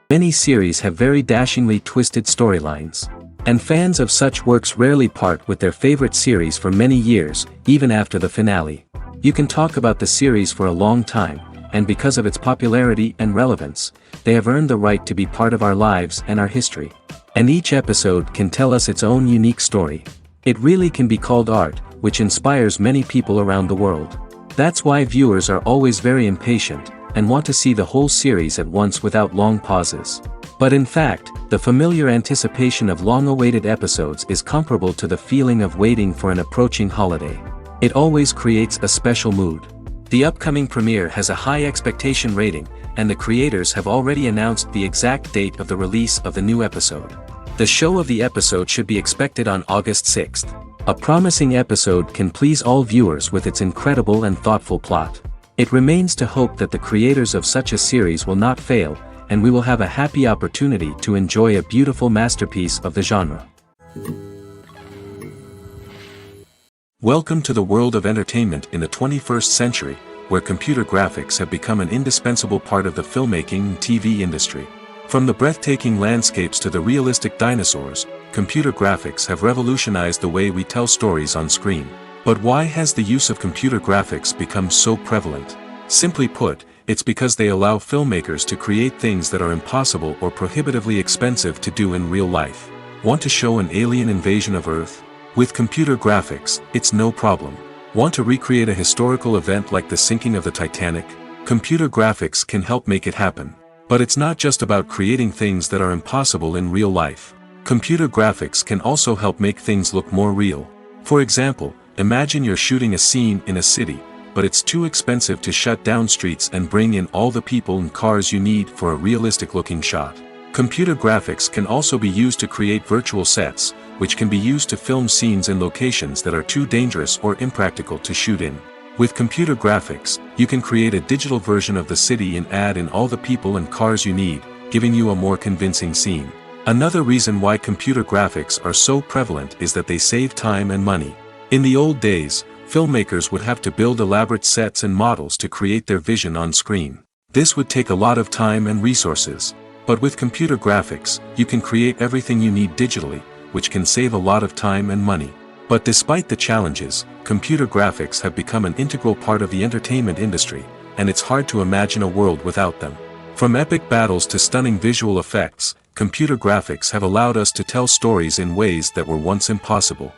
Many series have very dashingly twisted storylines. And fans of such works rarely part with their favorite series for many years, even after the finale. You can talk about the series for a long time, and because of its popularity and relevance, they have earned the right to be part of our lives and our history. And each episode can tell us its own unique story. It really can be called art, which inspires many people around the world. That's why viewers are always very impatient, and want to see the whole series at once without long pauses. But in fact, the familiar anticipation of long-awaited episodes is comparable to the feeling of waiting for an approaching holiday. It always creates a special mood. The upcoming premiere has a high expectation rating, and the creators have already announced the exact date of the release of the new episode. The show of the episode should be expected on August 6th. A promising episode can please all viewers with its incredible and thoughtful plot. It remains to hope that the creators of such a series will not fail, and we will have a happy opportunity to enjoy a beautiful masterpiece of the genre. Welcome to the world of entertainment in the 21st century, where computer graphics have become an indispensable part of the filmmaking and TV industry. From the breathtaking landscapes to the realistic dinosaurs, computer graphics have revolutionized the way we tell stories on screen. But why has the use of computer graphics become so prevalent? Simply put, it's because they allow filmmakers to create things that are impossible or prohibitively expensive to do in real life. Want to show an alien invasion of Earth? With computer graphics, it's no problem. Want to recreate a historical event like the sinking of the Titanic? Computer graphics can help make it happen. But it's not just about creating things that are impossible in real life. Computer graphics can also help make things look more real. For example, imagine you're shooting a scene in a city, but it's too expensive to shut down streets and bring in all the people and cars you need for a realistic-looking shot. Computer graphics can also be used to create virtual sets, which can be used to film scenes in locations that are too dangerous or impractical to shoot in. With computer graphics, you can create a digital version of the city and add in all the people and cars you need, giving you a more convincing scene. Another reason why computer graphics are so prevalent is that they save time and money. In the old days, filmmakers would have to build elaborate sets and models to create their vision on screen. This would take a lot of time and resources. But with computer graphics, you can create everything you need digitally, which can save a lot of time and money. But despite the challenges, computer graphics have become an integral part of the entertainment industry, and it's hard to imagine a world without them. From epic battles to stunning visual effects, computer graphics have allowed us to tell stories in ways that were once impossible.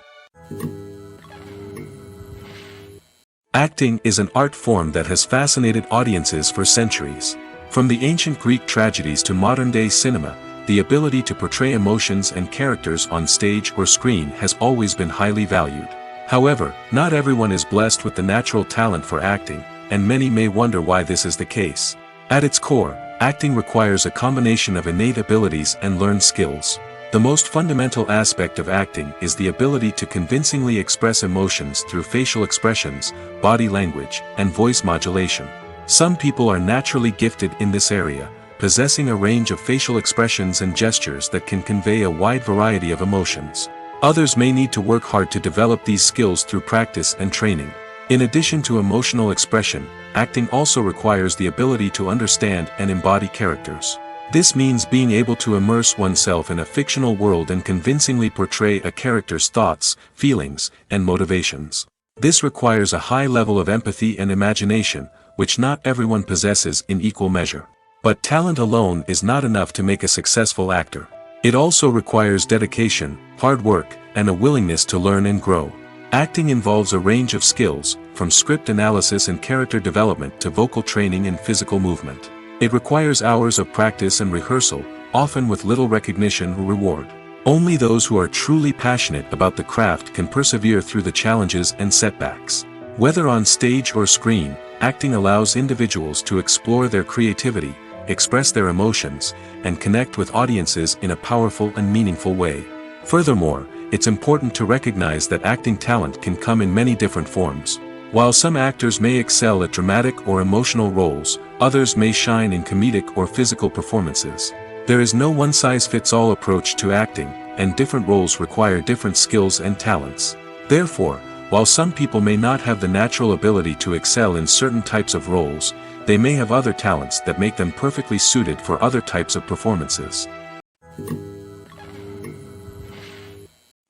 Acting is an art form that has fascinated audiences for centuries. From the ancient Greek tragedies to modern-day cinema, the ability to portray emotions and characters on stage or screen has always been highly valued. However, not everyone is blessed with the natural talent for acting, and many may wonder why this is the case. At its core, acting requires a combination of innate abilities and learned skills. The most fundamental aspect of acting is the ability to convincingly express emotions through facial expressions, body language, and voice modulation. Some people are naturally gifted in this area, possessing a range of facial expressions and gestures that can convey a wide variety of emotions. Others may need to work hard to develop these skills through practice and training. In addition to emotional expression, acting also requires the ability to understand and embody characters. This means being able to immerse oneself in a fictional world and convincingly portray a character's thoughts, feelings, and motivations. This requires a high level of empathy and imagination, which not everyone possesses in equal measure. But talent alone is not enough to make a successful actor. It also requires dedication, hard work, and a willingness to learn and grow. Acting involves a range of skills, from script analysis and character development to vocal training and physical movement. It requires hours of practice and rehearsal, often with little recognition or reward. Only those who are truly passionate about the craft can persevere through the challenges and setbacks. Whether on stage or screen, acting allows individuals to explore their creativity, express their emotions, and connect with audiences in a powerful and meaningful way. Furthermore, it's important to recognize that acting talent can come in many different forms. While some actors may excel at dramatic or emotional roles, others may shine in comedic or physical performances. There is no one-size-fits-all approach to acting, and different roles require different skills and talents. Therefore, while some people may not have the natural ability to excel in certain types of roles, they may have other talents that make them perfectly suited for other types of performances.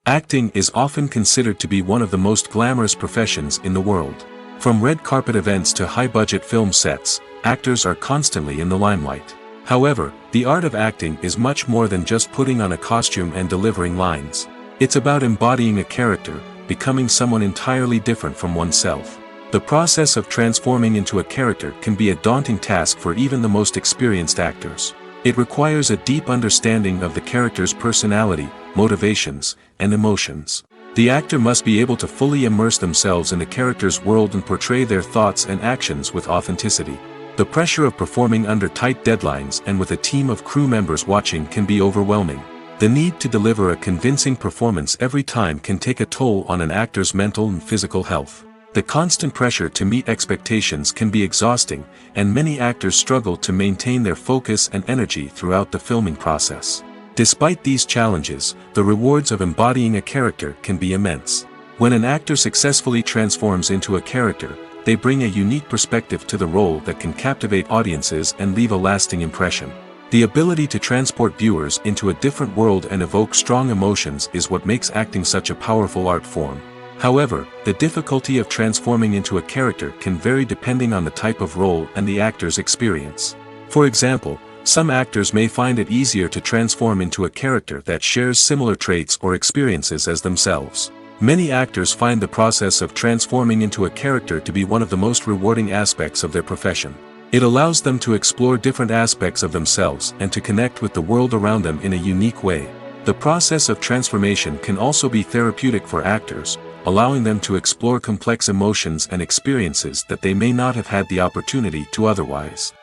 Acting is often considered to be one of the most glamorous professions in the world. From red carpet events to high-budget film sets, actors are constantly in the limelight. However, the art of acting is much more than just putting on a costume and delivering lines. It's about embodying a character, becoming someone entirely different from oneself. The process of transforming into a character can be a daunting task for even the most experienced actors. It requires a deep understanding of the character's personality, motivations, and emotions. The actor must be able to fully immerse themselves in the character's world and portray their thoughts and actions with authenticity. The pressure of performing under tight deadlines and with a team of crew members watching can be overwhelming. The need to deliver a convincing performance every time can take a toll on an actor's mental and physical health. The constant pressure to meet expectations can be exhausting, and many actors struggle to maintain their focus and energy throughout the filming process. Despite these challenges, the rewards of embodying a character can be immense. When an actor successfully transforms into a character, they bring a unique perspective to the role that can captivate audiences and leave a lasting impression. The ability to transport viewers into a different world and evoke strong emotions is what makes acting such a powerful art form. However, the difficulty of transforming into a character can vary depending on the type of role and the actor's experience. For example, some actors may find it easier to transform into a character that shares similar traits or experiences as themselves. Many actors find the process of transforming into a character to be one of the most rewarding aspects of their profession. It allows them to explore different aspects of themselves and to connect with the world around them in a unique way. The process of transformation can also be therapeutic for actors, allowing them to explore complex emotions and experiences that they may not have had the opportunity to otherwise.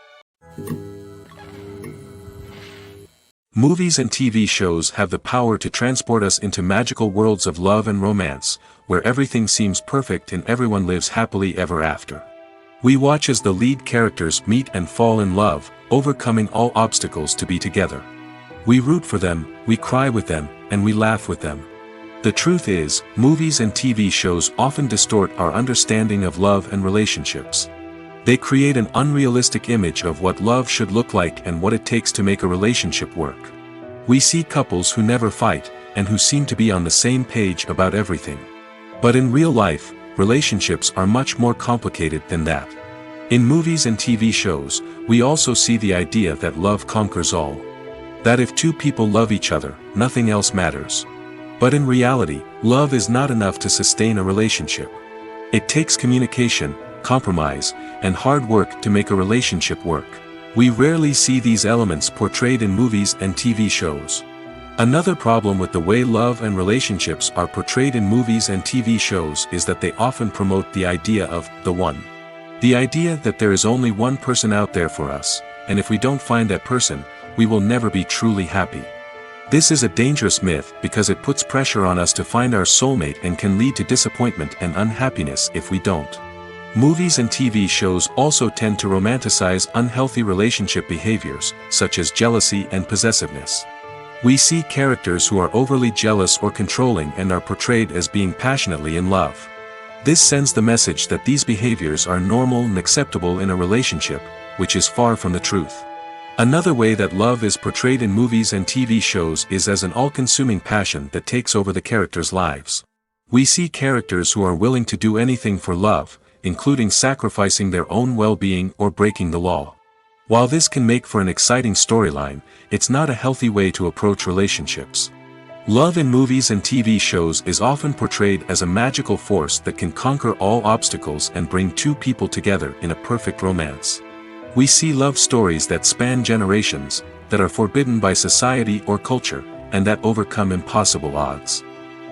Movies and TV shows have the power to transport us into magical worlds of love and romance, where everything seems perfect and everyone lives happily ever after. We watch as the lead characters meet and fall in love, overcoming all obstacles to be together. We root for them, we cry with them, and we laugh with them. The truth is, movies and TV shows often distort our understanding of love and relationships. They create an unrealistic image of what love should look like and what it takes to make a relationship work. We see couples who never fight, and who seem to be on the same page about everything. But in real life, relationships are much more complicated than that. In movies and TV shows, we also see the idea that love conquers all. That if two people love each other, nothing else matters. But in reality, love is not enough to sustain a relationship. It takes communication, compromise, and hard work to make a relationship work. We rarely see these elements portrayed in movies and TV shows. Another problem with the way love and relationships are portrayed in movies and TV shows is that they often promote the idea of the one. The idea that there is only one person out there for us, and if we don't find that person, we will never be truly happy. This is a dangerous myth because it puts pressure on us to find our soulmate and can lead to disappointment and unhappiness if we don't. Movies and TV shows also tend to romanticize unhealthy relationship behaviors, such as jealousy and possessiveness. We see characters who are overly jealous or controlling and are portrayed as being passionately in love. This sends the message that these behaviors are normal and acceptable in a relationship, which is far from the truth. Another way that love is portrayed in movies and TV shows is as an all-consuming passion that takes over the characters' lives. We see characters who are willing to do anything for love, including sacrificing their own well-being or breaking the law. While this can make for an exciting storyline, it's not a healthy way to approach relationships. Love in movies and TV shows is often portrayed as a magical force that can conquer all obstacles and bring two people together in a perfect romance. We see love stories that span generations, that are forbidden by society or culture, and that overcome impossible odds.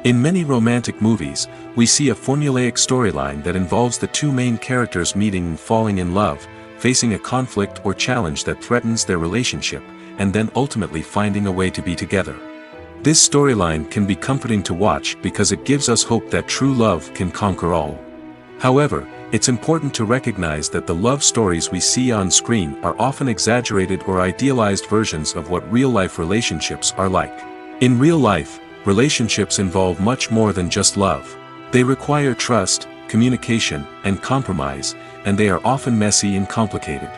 In many romantic movies, we see a formulaic storyline that involves the two main characters meeting and falling in love, facing a conflict or challenge that threatens their relationship, and then ultimately finding a way to be together. This storyline can be comforting to watch because it gives us hope that true love can conquer all. However, it's important to recognize that the love stories we see on screen are often exaggerated or idealized versions of what real-life relationships are like. In real life, relationships involve much more than just love. They require trust, communication, and compromise, and they are often messy and complicated.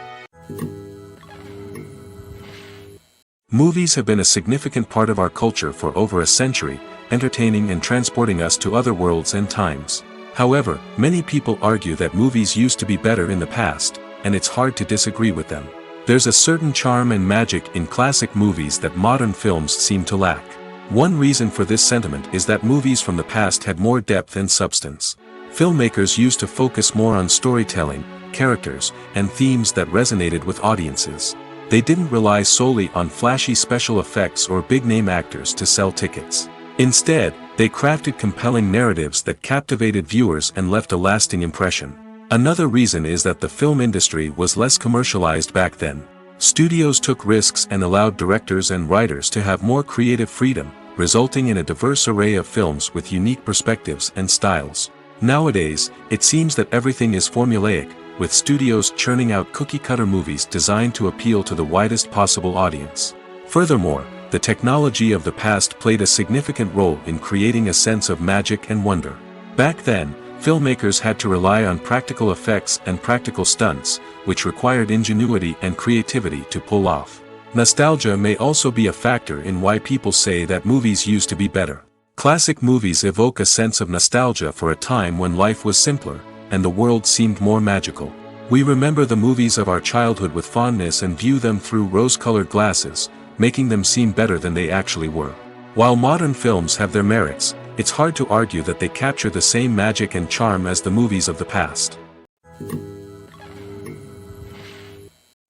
Movies have been a significant part of our culture for over a century, entertaining and transporting us to other worlds and times. However, many people argue that movies used to be better in the past, and it's hard to disagree with them. There's a certain charm and magic in classic movies that modern films seem to lack. One reason for this sentiment is that movies from the past had more depth and substance. Filmmakers used to focus more on storytelling, characters, and themes that resonated with audiences. They didn't rely solely on flashy special effects or big-name actors to sell tickets. Instead, they crafted compelling narratives that captivated viewers and left a lasting impression. Another reason is that the film industry was less commercialized back then. Studios took risks and allowed directors and writers to have more creative freedom, resulting in a diverse array of films with unique perspectives and styles. Nowadays, it seems that everything is formulaic, with studios churning out cookie-cutter movies designed to appeal to the widest possible audience. Furthermore, the technology of the past played a significant role in creating a sense of magic and wonder. Back then, filmmakers had to rely on practical effects and practical stunts, which required ingenuity and creativity to pull off. Nostalgia may also be a factor in why people say that movies used to be better. Classic movies evoke a sense of nostalgia for a time when life was simpler, and the world seemed more magical. We remember the movies of our childhood with fondness and view them through rose-colored glasses, making them seem better than they actually were. While modern films have their merits, it's hard to argue that they capture the same magic and charm as the movies of the past.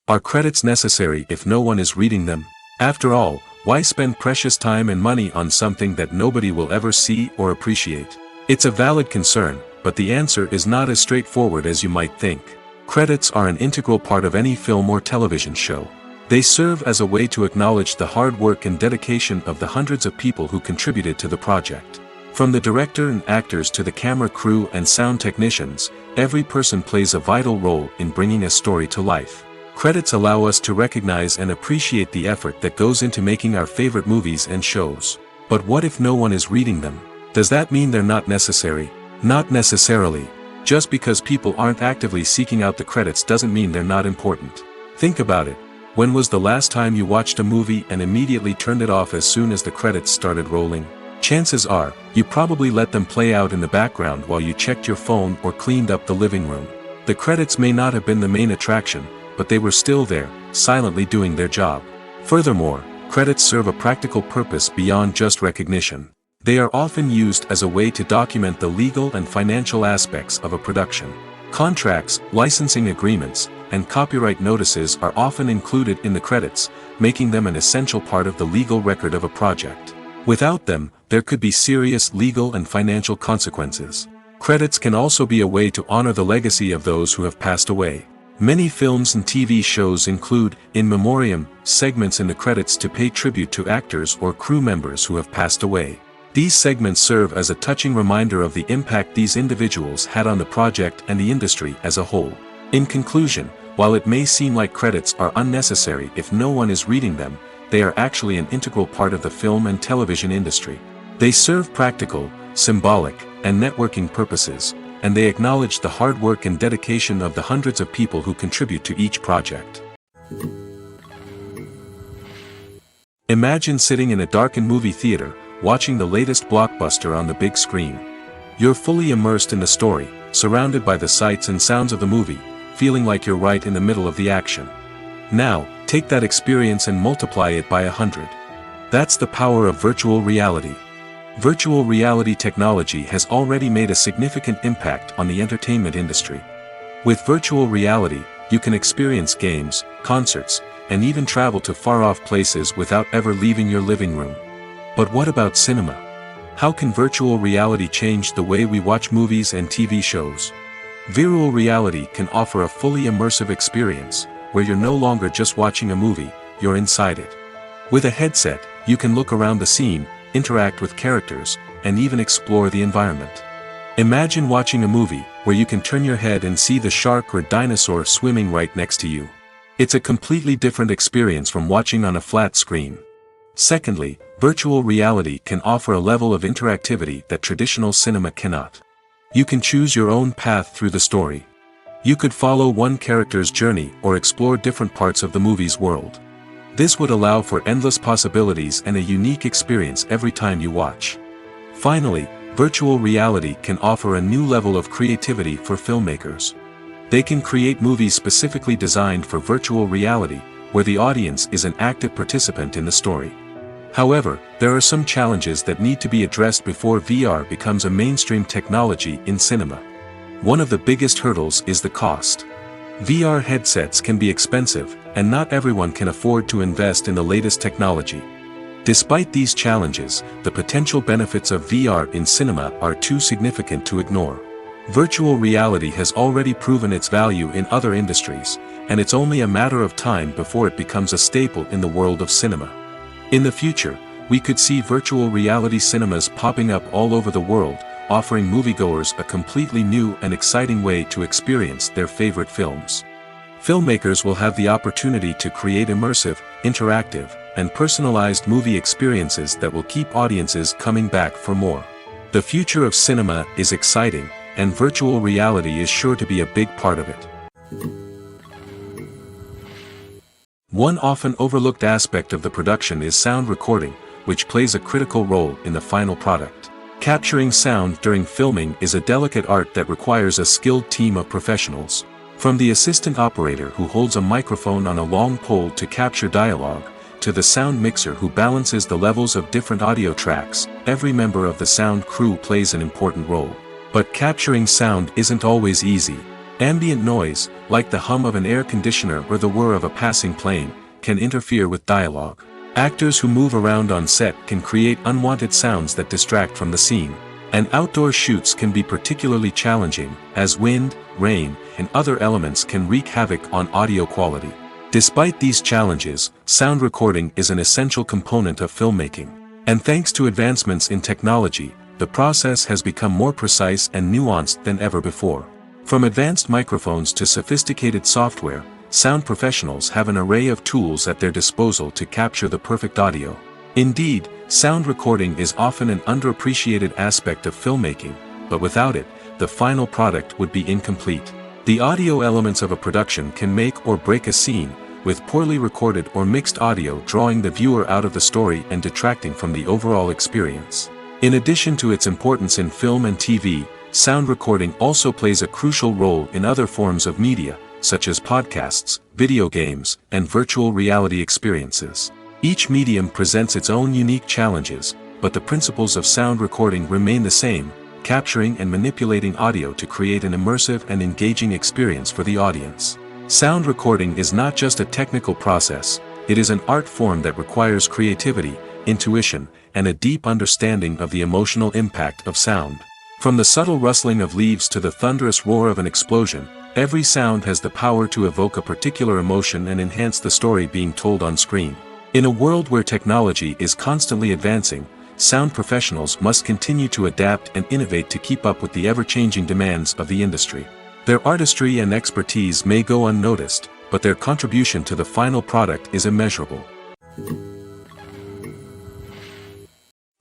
Are credits necessary if no one is reading them? After all, why spend precious time and money on something that nobody will ever see or appreciate? It's a valid concern, but the answer is not as straightforward as you might think. Credits are an integral part of any film or television show. They serve as a way to acknowledge the hard work and dedication of the hundreds of people who contributed to the project. From the director and actors to the camera crew and sound technicians, every person plays a vital role in bringing a story to life. Credits allow us to recognize and appreciate the effort that goes into making our favorite movies and shows. But what if no one is reading them? Does that mean they're not necessary? Not necessarily. Just because people aren't actively seeking out the credits doesn't mean they're not important. Think about it. When was the last time you watched a movie and immediately turned it off as soon as the credits started rolling? Chances are, you probably let them play out in the background while you checked your phone or cleaned up the living room. The credits may not have been the main attraction, but they were still there, silently doing their job. Furthermore, credits serve a practical purpose beyond just recognition. They are often used as a way to document the legal and financial aspects of a production. Contracts, licensing agreements, and copyright notices are often included in the credits, making them an essential part of the legal record of a project. Without them, there could be serious legal and financial consequences. Credits can also be a way to honor the legacy of those who have passed away. Many films and TV shows include, in memoriam, segments in the credits to pay tribute to actors or crew members who have passed away. These segments serve as a touching reminder of the impact these individuals had on the project and the industry as a whole. In conclusion, while it may seem like credits are unnecessary if no one is reading them, they are actually an integral part of the film and television industry. They serve practical, symbolic, and networking purposes, and they acknowledge the hard work and dedication of the hundreds of people who contribute to each project. Imagine sitting in a darkened movie theater, watching the latest blockbuster on the big screen. You're fully immersed in the story, surrounded by the sights and sounds of the movie, feeling like you're right in the middle of the action. Now, take that experience and multiply it by 100. That's the power of virtual reality. Virtual reality technology has already made a significant impact on the entertainment industry. With virtual reality, you can experience games, concerts, and even travel to far-off places without ever leaving your living room. But what about cinema? How can virtual reality change the way we watch movies and TV shows? Virtual reality can offer a fully immersive experience, where you're no longer just watching a movie, you're inside it. With a headset, you can look around the scene, interact with characters, and even explore the environment. Imagine watching a movie where you can turn your head and see the shark or dinosaur swimming right next to you. It's a completely different experience from watching on a flat screen. Secondly, virtual reality can offer a level of interactivity that traditional cinema cannot. You can choose your own path through the story. You could follow one character's journey or explore different parts of the movie's world. This would allow for endless possibilities and a unique experience every time you watch. Finally, virtual reality can offer a new level of creativity for filmmakers. They can create movies specifically designed for virtual reality, where the audience is an active participant in the story. However, there are some challenges that need to be addressed before VR becomes a mainstream technology in cinema. One of the biggest hurdles is the cost. VR headsets can be expensive, and not everyone can afford to invest in the latest technology. Despite these challenges, the potential benefits of VR in cinema are too significant to ignore. Virtual reality has already proven its value in other industries, and it's only a matter of time before it becomes a staple in the world of cinema. In the future, we could see virtual reality cinemas popping up all over the world, offering moviegoers a completely new and exciting way to experience their favorite films. Filmmakers will have the opportunity to create immersive, interactive, and personalized movie experiences that will keep audiences coming back for more. The future of cinema is exciting, and virtual reality is sure to be a big part of it. One often overlooked aspect of the production is sound recording, which plays a critical role in the final product. Capturing sound during filming is a delicate art that requires a skilled team of professionals. From the assistant operator who holds a microphone on a long pole to capture dialogue, to the sound mixer who balances the levels of different audio tracks, every member of the sound crew plays an important role. But capturing sound isn't always easy. Ambient noise, like the hum of an air conditioner or the whir of a passing plane, can interfere with dialogue. Actors who move around on set can create unwanted sounds that distract from the scene. And outdoor shoots can be particularly challenging, as wind, rain, and other elements can wreak havoc on audio quality. Despite these challenges, sound recording is an essential component of filmmaking. And thanks to advancements in technology, the process has become more precise and nuanced than ever before. From advanced microphones to sophisticated software, sound professionals have an array of tools at their disposal to capture the perfect audio. Indeed, sound recording is often an underappreciated aspect of filmmaking, but without it, the final product would be incomplete. The audio elements of a production can make or break a scene, with poorly recorded or mixed audio drawing the viewer out of the story and detracting from the overall experience. In addition to its importance in film and TV, sound recording also plays a crucial role in other forms of media, such as podcasts, video games, and virtual reality experiences. Each medium presents its own unique challenges, but the principles of sound recording remain the same, capturing and manipulating audio to create an immersive and engaging experience for the audience. Sound recording is not just a technical process, it is an art form that requires creativity, intuition, and a deep understanding of the emotional impact of sound. From the subtle rustling of leaves to the thunderous roar of an explosion, every sound has the power to evoke a particular emotion and enhance the story being told on screen. In a world where technology is constantly advancing, sound professionals must continue to adapt and innovate to keep up with the ever-changing demands of the industry. Their artistry and expertise may go unnoticed, but their contribution to the final product is immeasurable.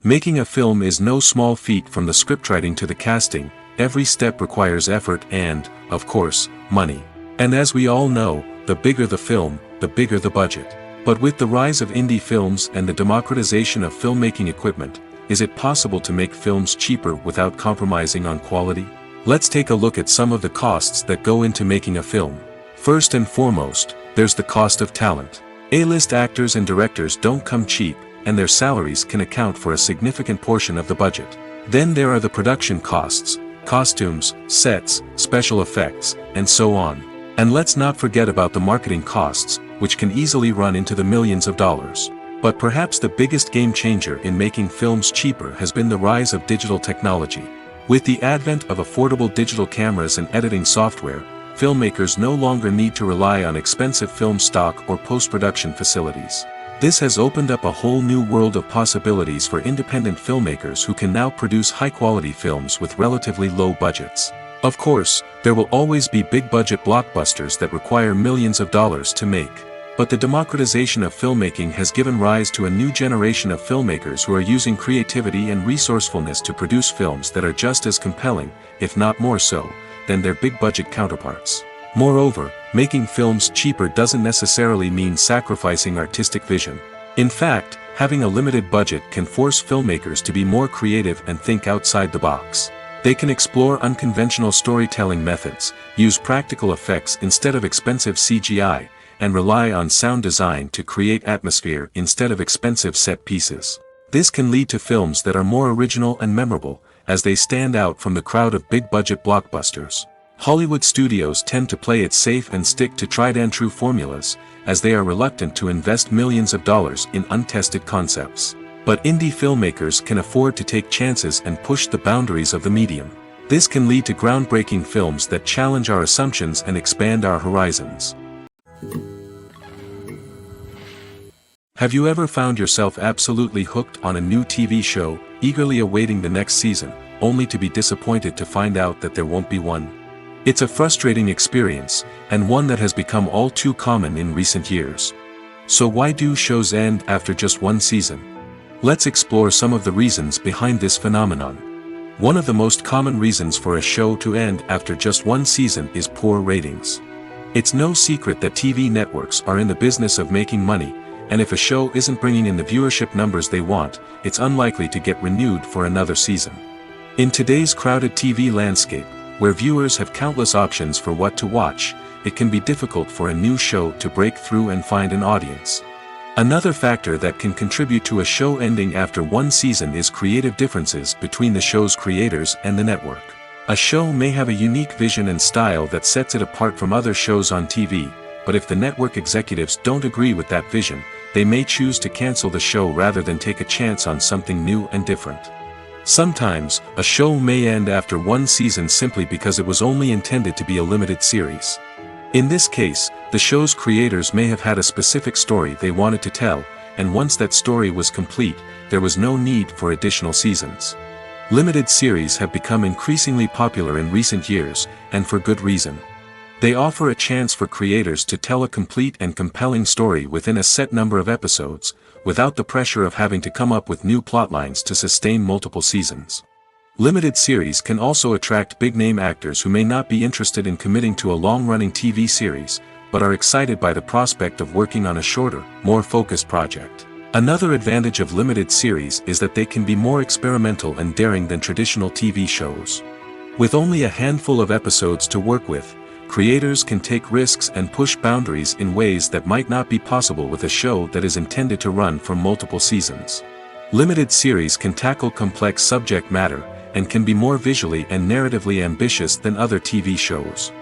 Making a film is no small feat. From the scriptwriting to the casting, every step requires effort and, of course, money. And as we all know, the bigger the film, the bigger the budget. But with the rise of indie films and the democratization of filmmaking equipment, is it possible to make films cheaper without compromising on quality? Let's take a look at some of the costs that go into making a film. First and foremost, there's the cost of talent. A-list actors and directors don't come cheap, and their salaries can account for a significant portion of the budget. Then there are the production costs, costumes, sets, special effects, and so on. And let's not forget about the marketing costs, which can easily run into the millions of dollars. But perhaps the biggest game changer in making films cheaper has been the rise of digital technology. With the advent of affordable digital cameras and editing software, filmmakers no longer need to rely on expensive film stock or post-production facilities. This has opened up a whole new world of possibilities for independent filmmakers who can now produce high-quality films with relatively low budgets. Of course, there will always be big-budget blockbusters that require millions of dollars to make. But the democratization of filmmaking has given rise to a new generation of filmmakers who are using creativity and resourcefulness to produce films that are just as compelling, if not more so, than their big-budget counterparts. Moreover, making films cheaper doesn't necessarily mean sacrificing artistic vision. In fact, having a limited budget can force filmmakers to be more creative and think outside the box. They can explore unconventional storytelling methods, use practical effects instead of expensive CGI, and rely on sound design to create atmosphere instead of expensive set pieces. This can lead to films that are more original and memorable, as they stand out from the crowd of big-budget blockbusters. Hollywood studios tend to play it safe and stick to tried-and-true formulas, as they are reluctant to invest millions of dollars in untested concepts. But indie filmmakers can afford to take chances and push the boundaries of the medium. This can lead to groundbreaking films that challenge our assumptions and expand our horizons. Have you ever found yourself absolutely hooked on a new TV show, eagerly awaiting the next season, only to be disappointed to find out that there won't be one? It's a frustrating experience, and one that has become all too common in recent years. So why do shows end after just one season? Let's explore some of the reasons behind this phenomenon. One of the most common reasons for a show to end after just one season is poor ratings. It's no secret that TV networks are in the business of making money, and if a show isn't bringing in the viewership numbers they want, it's unlikely to get renewed for another season. In today's crowded TV landscape, where viewers have countless options for what to watch, it can be difficult for a new show to break through and find an audience. Another factor that can contribute to a show ending after one season is creative differences between the show's creators and the network. A show may have a unique vision and style that sets it apart from other shows on TV, but if the network executives don't agree with that vision, they may choose to cancel the show rather than take a chance on something new and different. Sometimes, a show may end after one season simply because it was only intended to be a limited series. In this case, the show's creators may have had a specific story they wanted to tell, and once that story was complete, there was no need for additional seasons. Limited series have become increasingly popular in recent years, and for good reason. They offer a chance for creators to tell a complete and compelling story within a set number of episodes, without the pressure of having to come up with new plotlines to sustain multiple seasons. Limited series can also attract big-name actors who may not be interested in committing to a long-running TV series, but are excited by the prospect of working on a shorter, more focused project. Another advantage of limited series is that they can be more experimental and daring than traditional TV shows. With only a handful of episodes to work with, creators can take risks and push boundaries in ways that might not be possible with a show that is intended to run for multiple seasons. Limited series can tackle complex subject matter, and can be more visually and narratively ambitious than other TV shows.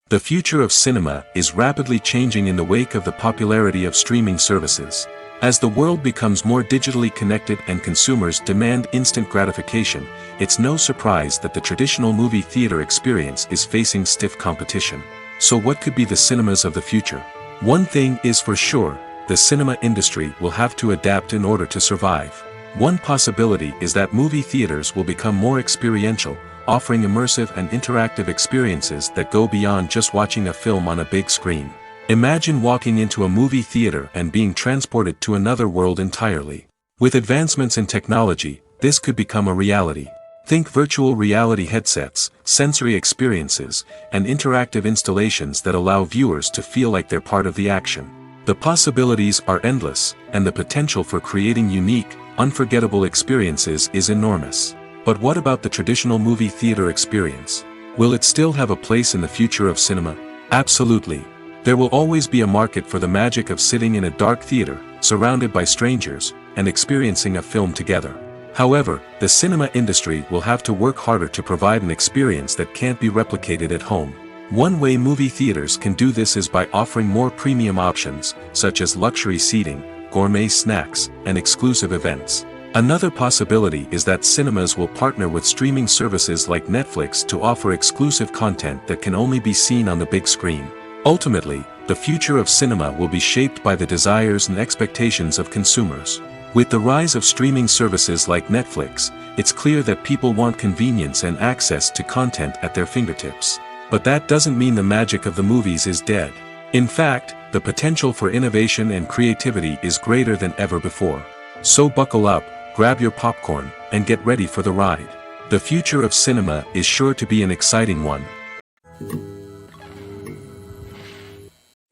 The future of cinema is rapidly changing in the wake of the popularity of streaming services. As the world becomes more digitally connected and consumers demand instant gratification, it's no surprise that the traditional movie theater experience is facing stiff competition. So what could be the cinemas of the future? One thing is for sure, the cinema industry will have to adapt in order to survive. One possibility is that movie theaters will become more experiential, offering immersive and interactive experiences that go beyond just watching a film on a big screen. Imagine walking into a movie theater and being transported to another world entirely. With advancements in technology, this could become a reality. Think virtual reality headsets, sensory experiences, and interactive installations that allow viewers to feel like they're part of the action. The possibilities are endless, and the potential for creating unique, unforgettable experiences is enormous. But what about the traditional movie theater experience? Will it still have a place in the future of cinema? Absolutely. There will always be a market for the magic of sitting in a dark theater, surrounded by strangers, and experiencing a film together. However, the cinema industry will have to work harder to provide an experience that can't be replicated at home. One way movie theaters can do this is by offering more premium options, such as luxury seating, gourmet snacks, and exclusive events. Another possibility is that cinemas will partner with streaming services like Netflix to offer exclusive content that can only be seen on the big screen. Ultimately, the future of cinema will be shaped by the desires and expectations of consumers. With the rise of streaming services like Netflix, it's clear that people want convenience and access to content at their fingertips. But that doesn't mean the magic of the movies is dead. In fact, the potential for innovation and creativity is greater than ever before. So buckle up, grab your popcorn, and get ready for the ride. The future of cinema is sure to be an exciting one.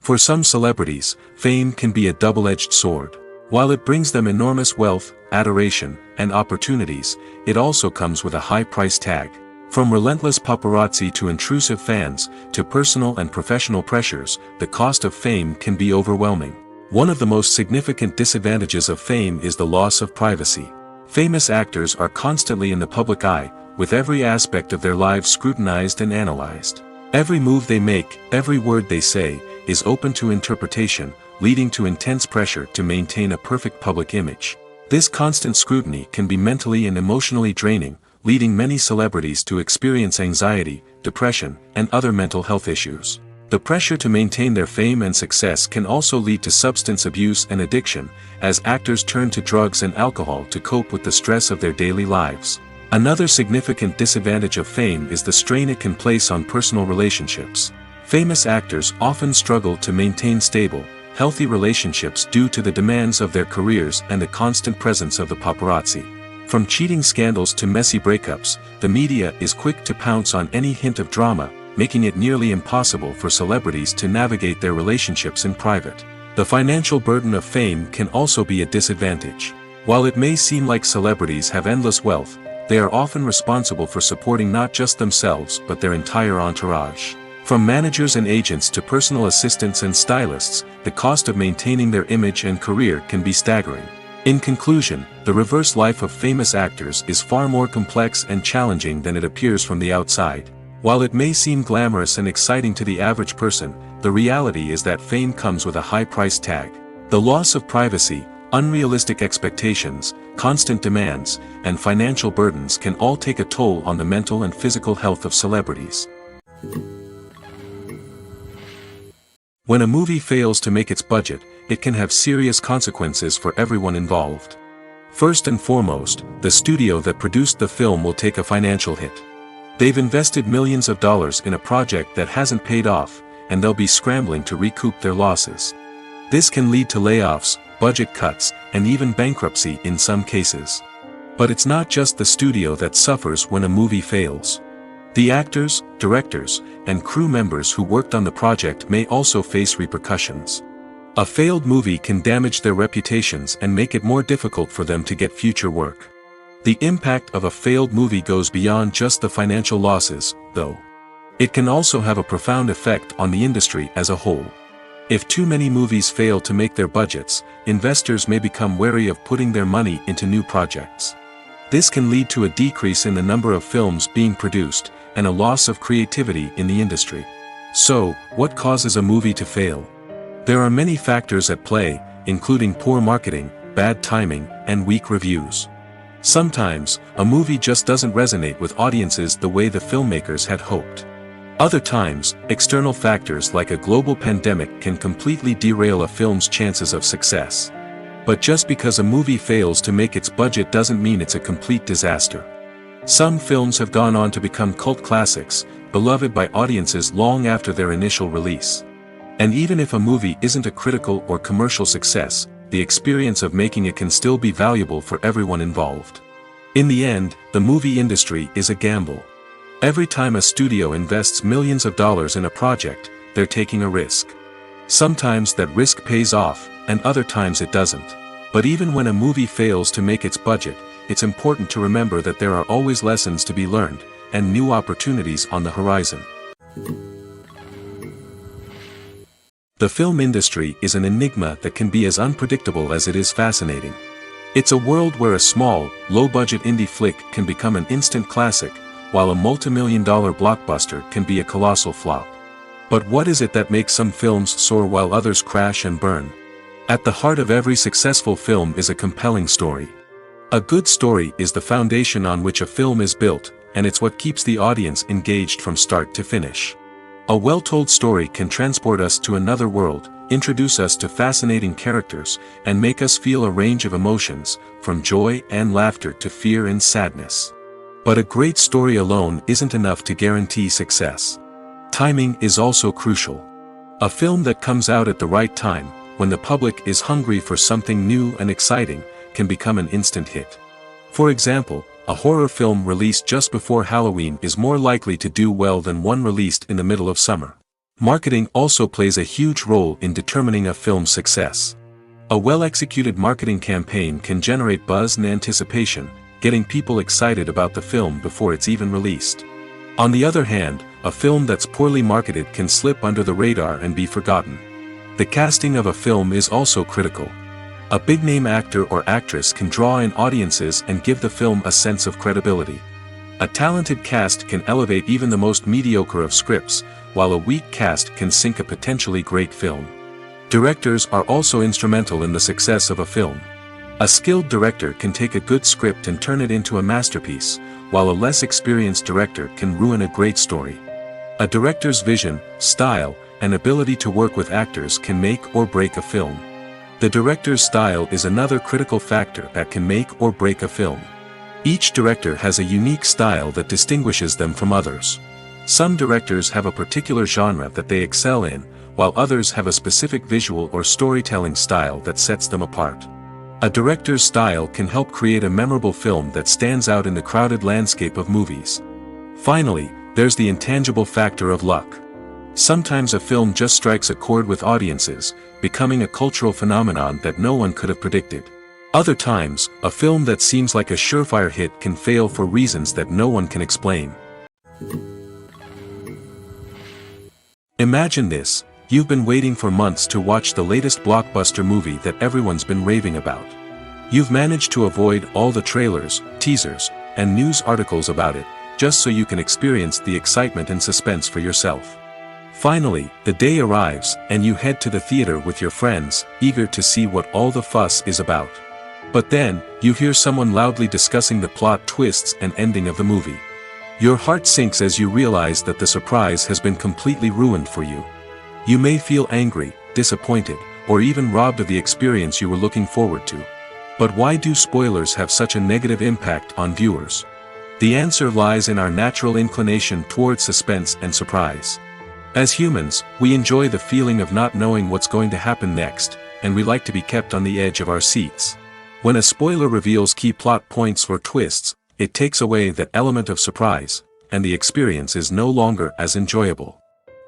For some celebrities, fame can be a double-edged sword. While it brings them enormous wealth, adoration, and opportunities, it also comes with a high price tag. From relentless paparazzi to intrusive fans, to personal and professional pressures, the cost of fame can be overwhelming. One of the most significant disadvantages of fame is the loss of privacy. Famous actors are constantly in the public eye, with every aspect of their lives scrutinized and analyzed. Every move they make, every word they say, is open to interpretation, leading to intense pressure to maintain a perfect public image. This constant scrutiny can be mentally and emotionally draining, leading many celebrities to experience anxiety, depression, and other mental health issues. The pressure to maintain their fame and success can also lead to substance abuse and addiction, as actors turn to drugs and alcohol to cope with the stress of their daily lives. Another significant disadvantage of fame is the strain it can place on personal relationships. Famous actors often struggle to maintain stable, healthy relationships due to the demands of their careers and the constant presence of the paparazzi. From cheating scandals to messy breakups, the media is quick to pounce on any hint of drama, making it nearly impossible for celebrities to navigate their relationships in private. The financial burden of fame can also be a disadvantage. While it may seem like celebrities have endless wealth, they are often responsible for supporting not just themselves but their entire entourage. From managers and agents to personal assistants and stylists, the cost of maintaining their image and career can be staggering. In conclusion, the reverse life of famous actors is far more complex and challenging than it appears from the outside. While it may seem glamorous and exciting to the average person, the reality is that fame comes with a high price tag. The loss of privacy, unrealistic expectations, constant demands, and financial burdens can all take a toll on the mental and physical health of celebrities. When a movie fails to make its budget, it can have serious consequences for everyone involved. First and foremost, the studio that produced the film will take a financial hit. They've invested millions of dollars in a project that hasn't paid off, and they'll be scrambling to recoup their losses. This can lead to layoffs, budget cuts, and even bankruptcy in some cases. But it's not just the studio that suffers when a movie fails. The actors, directors, and crew members who worked on the project may also face repercussions. A failed movie can damage their reputations and make it more difficult for them to get future work. The impact of a failed movie goes beyond just the financial losses, though. It can also have a profound effect on the industry as a whole. If too many movies fail to make their budgets, investors may become wary of putting their money into new projects. This can lead to a decrease in the number of films being produced, and a loss of creativity in the industry. So, what causes a movie to fail? There are many factors at play, including poor marketing, bad timing, and weak reviews. Sometimes, a movie just doesn't resonate with audiences the way the filmmakers had hoped. Other times, external factors like a global pandemic can completely derail a film's chances of success. But just because a movie fails to make its budget doesn't mean it's a complete disaster. Some films have gone on to become cult classics, beloved by audiences long after their initial release. And even if a movie isn't a critical or commercial success, the experience of making it can still be valuable for everyone involved. In the end, the movie industry is a gamble. Every time a studio invests millions of dollars in a project, they're taking a risk. Sometimes that risk pays off, and other times it doesn't. But even when a movie fails to make its budget, it's important to remember that there are always lessons to be learned, and new opportunities on the horizon. The film industry is an enigma that can be as unpredictable as it is fascinating. It's a world where a small, low-budget indie flick can become an instant classic, while a multi-million-dollar blockbuster can be a colossal flop. But what is it that makes some films soar while others crash and burn? At the heart of every successful film is a compelling story. A good story is the foundation on which a film is built, and it's what keeps the audience engaged from start to finish. A well-told story can transport us to another world, introduce us to fascinating characters, and make us feel a range of emotions, from joy and laughter to fear and sadness. But a great story alone isn't enough to guarantee success. Timing is also crucial. A film that comes out at the right time, when the public is hungry for something new and exciting, can become an instant hit. For example, A horror film released just before Halloween is more likely to do well than one released in the middle of summer. Marketing also plays a huge role in determining a film's success. A well-executed marketing campaign can generate buzz and anticipation, getting people excited about the film before it's even released. On the other hand, a film that's poorly marketed can slip under the radar and be forgotten. The casting of a film is also critical. A big-name actor or actress can draw in audiences and give the film a sense of credibility. A talented cast can elevate even the most mediocre of scripts, while a weak cast can sink a potentially great film. Directors are also instrumental in the success of a film. A skilled director can take a good script and turn it into a masterpiece, while a less experienced director can ruin a great story. A director's vision, style, and ability to work with actors can make or break a film. The director's style is another critical factor that can make or break a film. Each director has a unique style that distinguishes them from others. Some directors have a particular genre that they excel in, while others have a specific visual or storytelling style that sets them apart. A director's style can help create a memorable film that stands out in the crowded landscape of movies. Finally, there's the intangible factor of luck. Sometimes a film just strikes a chord with audiences, becoming a cultural phenomenon that no one could have predicted. Other times, a film that seems like a surefire hit can fail for reasons that no one can explain. Imagine this: you've been waiting for months to watch the latest blockbuster movie that everyone's been raving about. You've managed to avoid all the trailers, teasers, and news articles about it, just so you can experience the excitement and suspense for yourself. Finally, the day arrives, and you head to the theater with your friends, eager to see what all the fuss is about. But then, you hear someone loudly discussing the plot twists and ending of the movie. Your heart sinks as you realize that the surprise has been completely ruined for you. You may feel angry, disappointed, or even robbed of the experience you were looking forward to. But why do spoilers have such a negative impact on viewers? The answer lies in our natural inclination towards suspense and surprise. As humans, we enjoy the feeling of not knowing what's going to happen next, and we like to be kept on the edge of our seats. When a spoiler reveals key plot points or twists, it takes away that element of surprise, and the experience is no longer as enjoyable.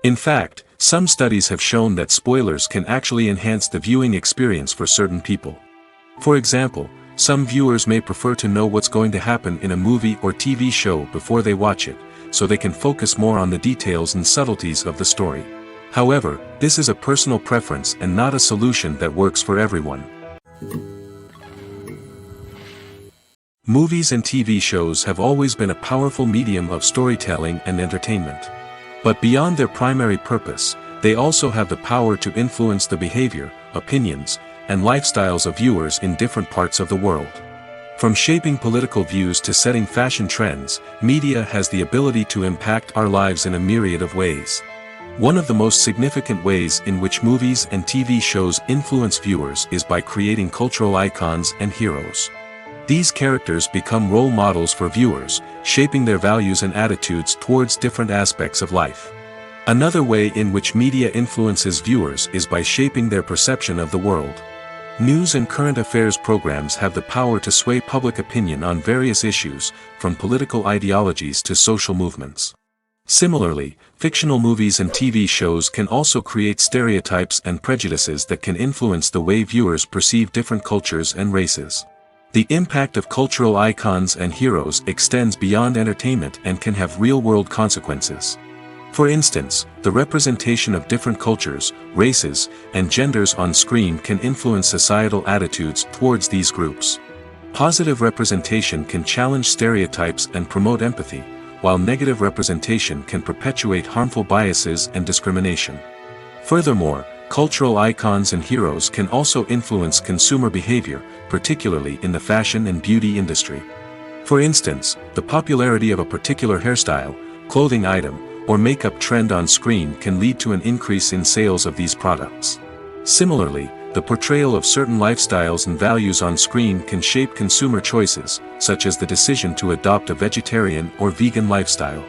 In fact, some studies have shown that spoilers can actually enhance the viewing experience for certain people. For example, some viewers may prefer to know what's going to happen in a movie or TV show before they watch it, so they can focus more on the details and subtleties of the story. However, this is a personal preference and not a solution that works for everyone. Movies and TV shows have always been a powerful medium of storytelling and entertainment. But beyond their primary purpose, they also have the power to influence the behavior, opinions, and lifestyles of viewers in different parts of the world. From shaping political views to setting fashion trends, media has the ability to impact our lives in a myriad of ways. One of the most significant ways in which movies and TV shows influence viewers is by creating cultural icons and heroes. These characters become role models for viewers, shaping their values and attitudes towards different aspects of life. Another way in which media influences viewers is by shaping their perception of the world. News and current affairs programs have the power to sway public opinion on various issues, from political ideologies to social movements. Similarly, fictional movies and TV shows can also create stereotypes and prejudices that can influence the way viewers perceive different cultures and races. The impact of cultural icons and heroes extends beyond entertainment and can have real-world consequences. For instance, the representation of different cultures, races, and genders on screen can influence societal attitudes towards these groups. Positive representation can challenge stereotypes and promote empathy, while negative representation can perpetuate harmful biases and discrimination. Furthermore, cultural icons and heroes can also influence consumer behavior, particularly in the fashion and beauty industry. For instance, the popularity of a particular hairstyle, clothing item, or makeup trend on screen can lead to an increase in sales of these products. Similarly, the portrayal of certain lifestyles and values on screen can shape consumer choices, such as the decision to adopt a vegetarian or vegan lifestyle.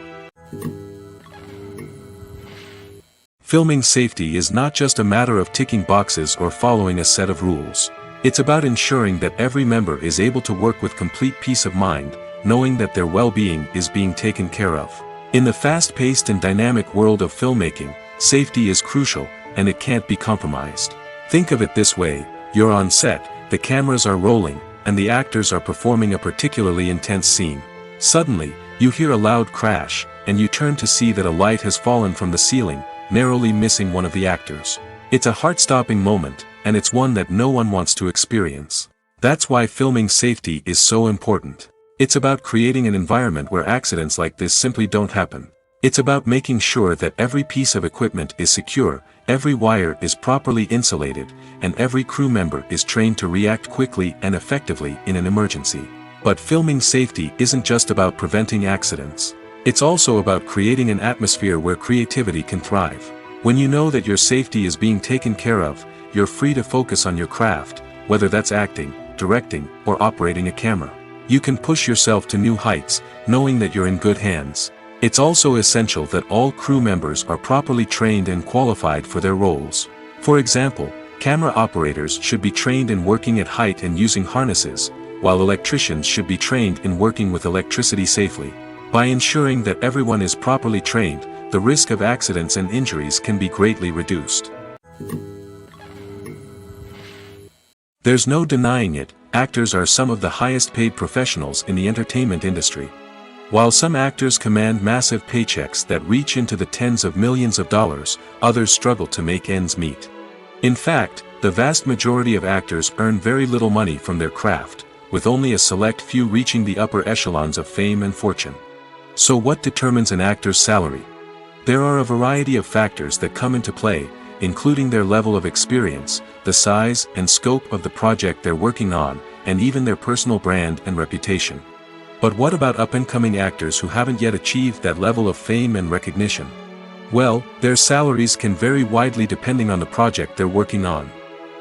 Filming safety is not just a matter of ticking boxes or following a set of rules. It's about ensuring that every member is able to work with complete peace of mind, knowing that their well-being is being taken care of. In the fast-paced and dynamic world of filmmaking, safety is crucial, and it can't be compromised. Think of it this way: you're on set, the cameras are rolling, and the actors are performing a particularly intense scene. Suddenly, you hear a loud crash, and you turn to see that a light has fallen from the ceiling, narrowly missing one of the actors. It's a heart-stopping moment, and it's one that no one wants to experience. That's why filming safety is so important. It's about creating an environment where accidents like this simply don't happen. It's about making sure that every piece of equipment is secure, every wire is properly insulated, and every crew member is trained to react quickly and effectively in an emergency. But filming safety isn't just about preventing accidents. It's also about creating an atmosphere where creativity can thrive. When you know that your safety is being taken care of, you're free to focus on your craft, whether that's acting, directing, or operating a camera. You can push yourself to new heights, knowing that you're in good hands. It's also essential that all crew members are properly trained and qualified for their roles. For example, camera operators should be trained in working at height and using harnesses, while electricians should be trained in working with electricity safely. By ensuring that everyone is properly trained, the risk of accidents and injuries can be greatly reduced. There's no denying it, actors are some of the highest paid professionals in the entertainment industry. While some actors command massive paychecks that reach into the tens of millions of dollars, others struggle to make ends meet. In fact, the vast majority of actors earn very little money from their craft, with only a select few reaching the upper echelons of fame and fortune. So what determines an actor's salary? There are a variety of factors that come into play, including their level of experience, the size and scope of the project they're working on, and even their personal brand and reputation. But what about up-and-coming actors who haven't yet achieved that level of fame and recognition? Well, their salaries can vary widely depending on the project they're working on.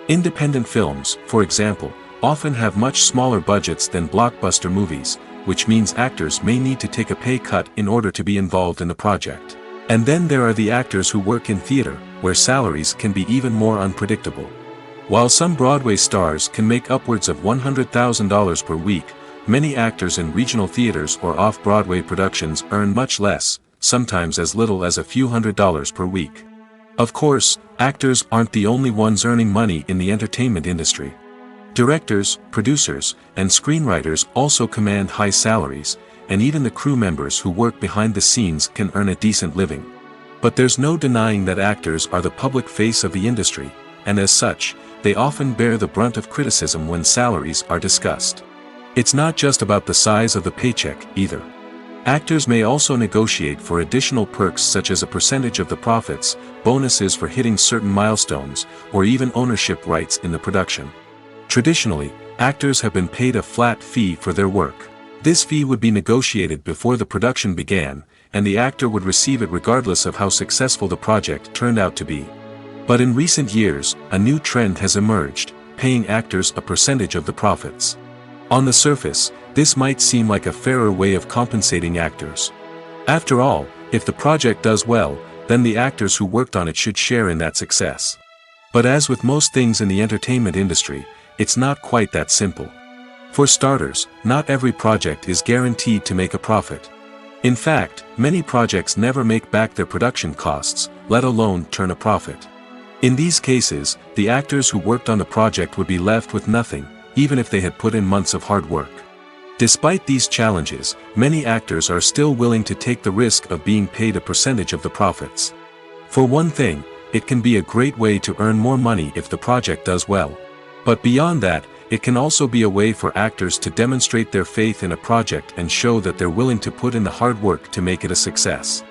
Independent films, for example, often have much smaller budgets than blockbuster movies, which means actors may need to take a pay cut in order to be involved in the project. And then there are the actors who work in theater, where salaries can be even more unpredictable. While some Broadway stars can make upwards of $100,000 per week, many actors in regional theaters or off-Broadway productions earn much less, sometimes as little as a few $100s per week. Of course, actors aren't the only ones earning money in the entertainment industry. Directors, producers, and screenwriters also command high salaries, and even the crew members who work behind the scenes can earn a decent living. But there's no denying that actors are the public face of the industry, and as such, they often bear the brunt of criticism when salaries are discussed. It's not just about the size of the paycheck, either. Actors may also negotiate for additional perks such as a percentage of the profits, bonuses for hitting certain milestones, or even ownership rights in the production. Traditionally, actors have been paid a flat fee for their work. This fee would be negotiated before the production began, and the actor would receive it regardless of how successful the project turned out to be. But in recent years, a new trend has emerged, paying actors a percentage of the profits. On the surface, this might seem like a fairer way of compensating actors. After all, if the project does well, then the actors who worked on it should share in that success. But as with most things in the entertainment industry, it's not quite that simple. For starters, not every project is guaranteed to make a profit. In fact, many projects never make back their production costs, let alone turn a profit. In these cases, the actors who worked on the project would be left with nothing, even if they had put in months of hard work. Despite these challenges, many actors are still willing to take the risk of being paid a percentage of the profits. For one thing, it can be a great way to earn more money if the project does well. But beyond that, it can also be a way for actors to demonstrate their faith in a project and show that they're willing to put in the hard work to make it a success.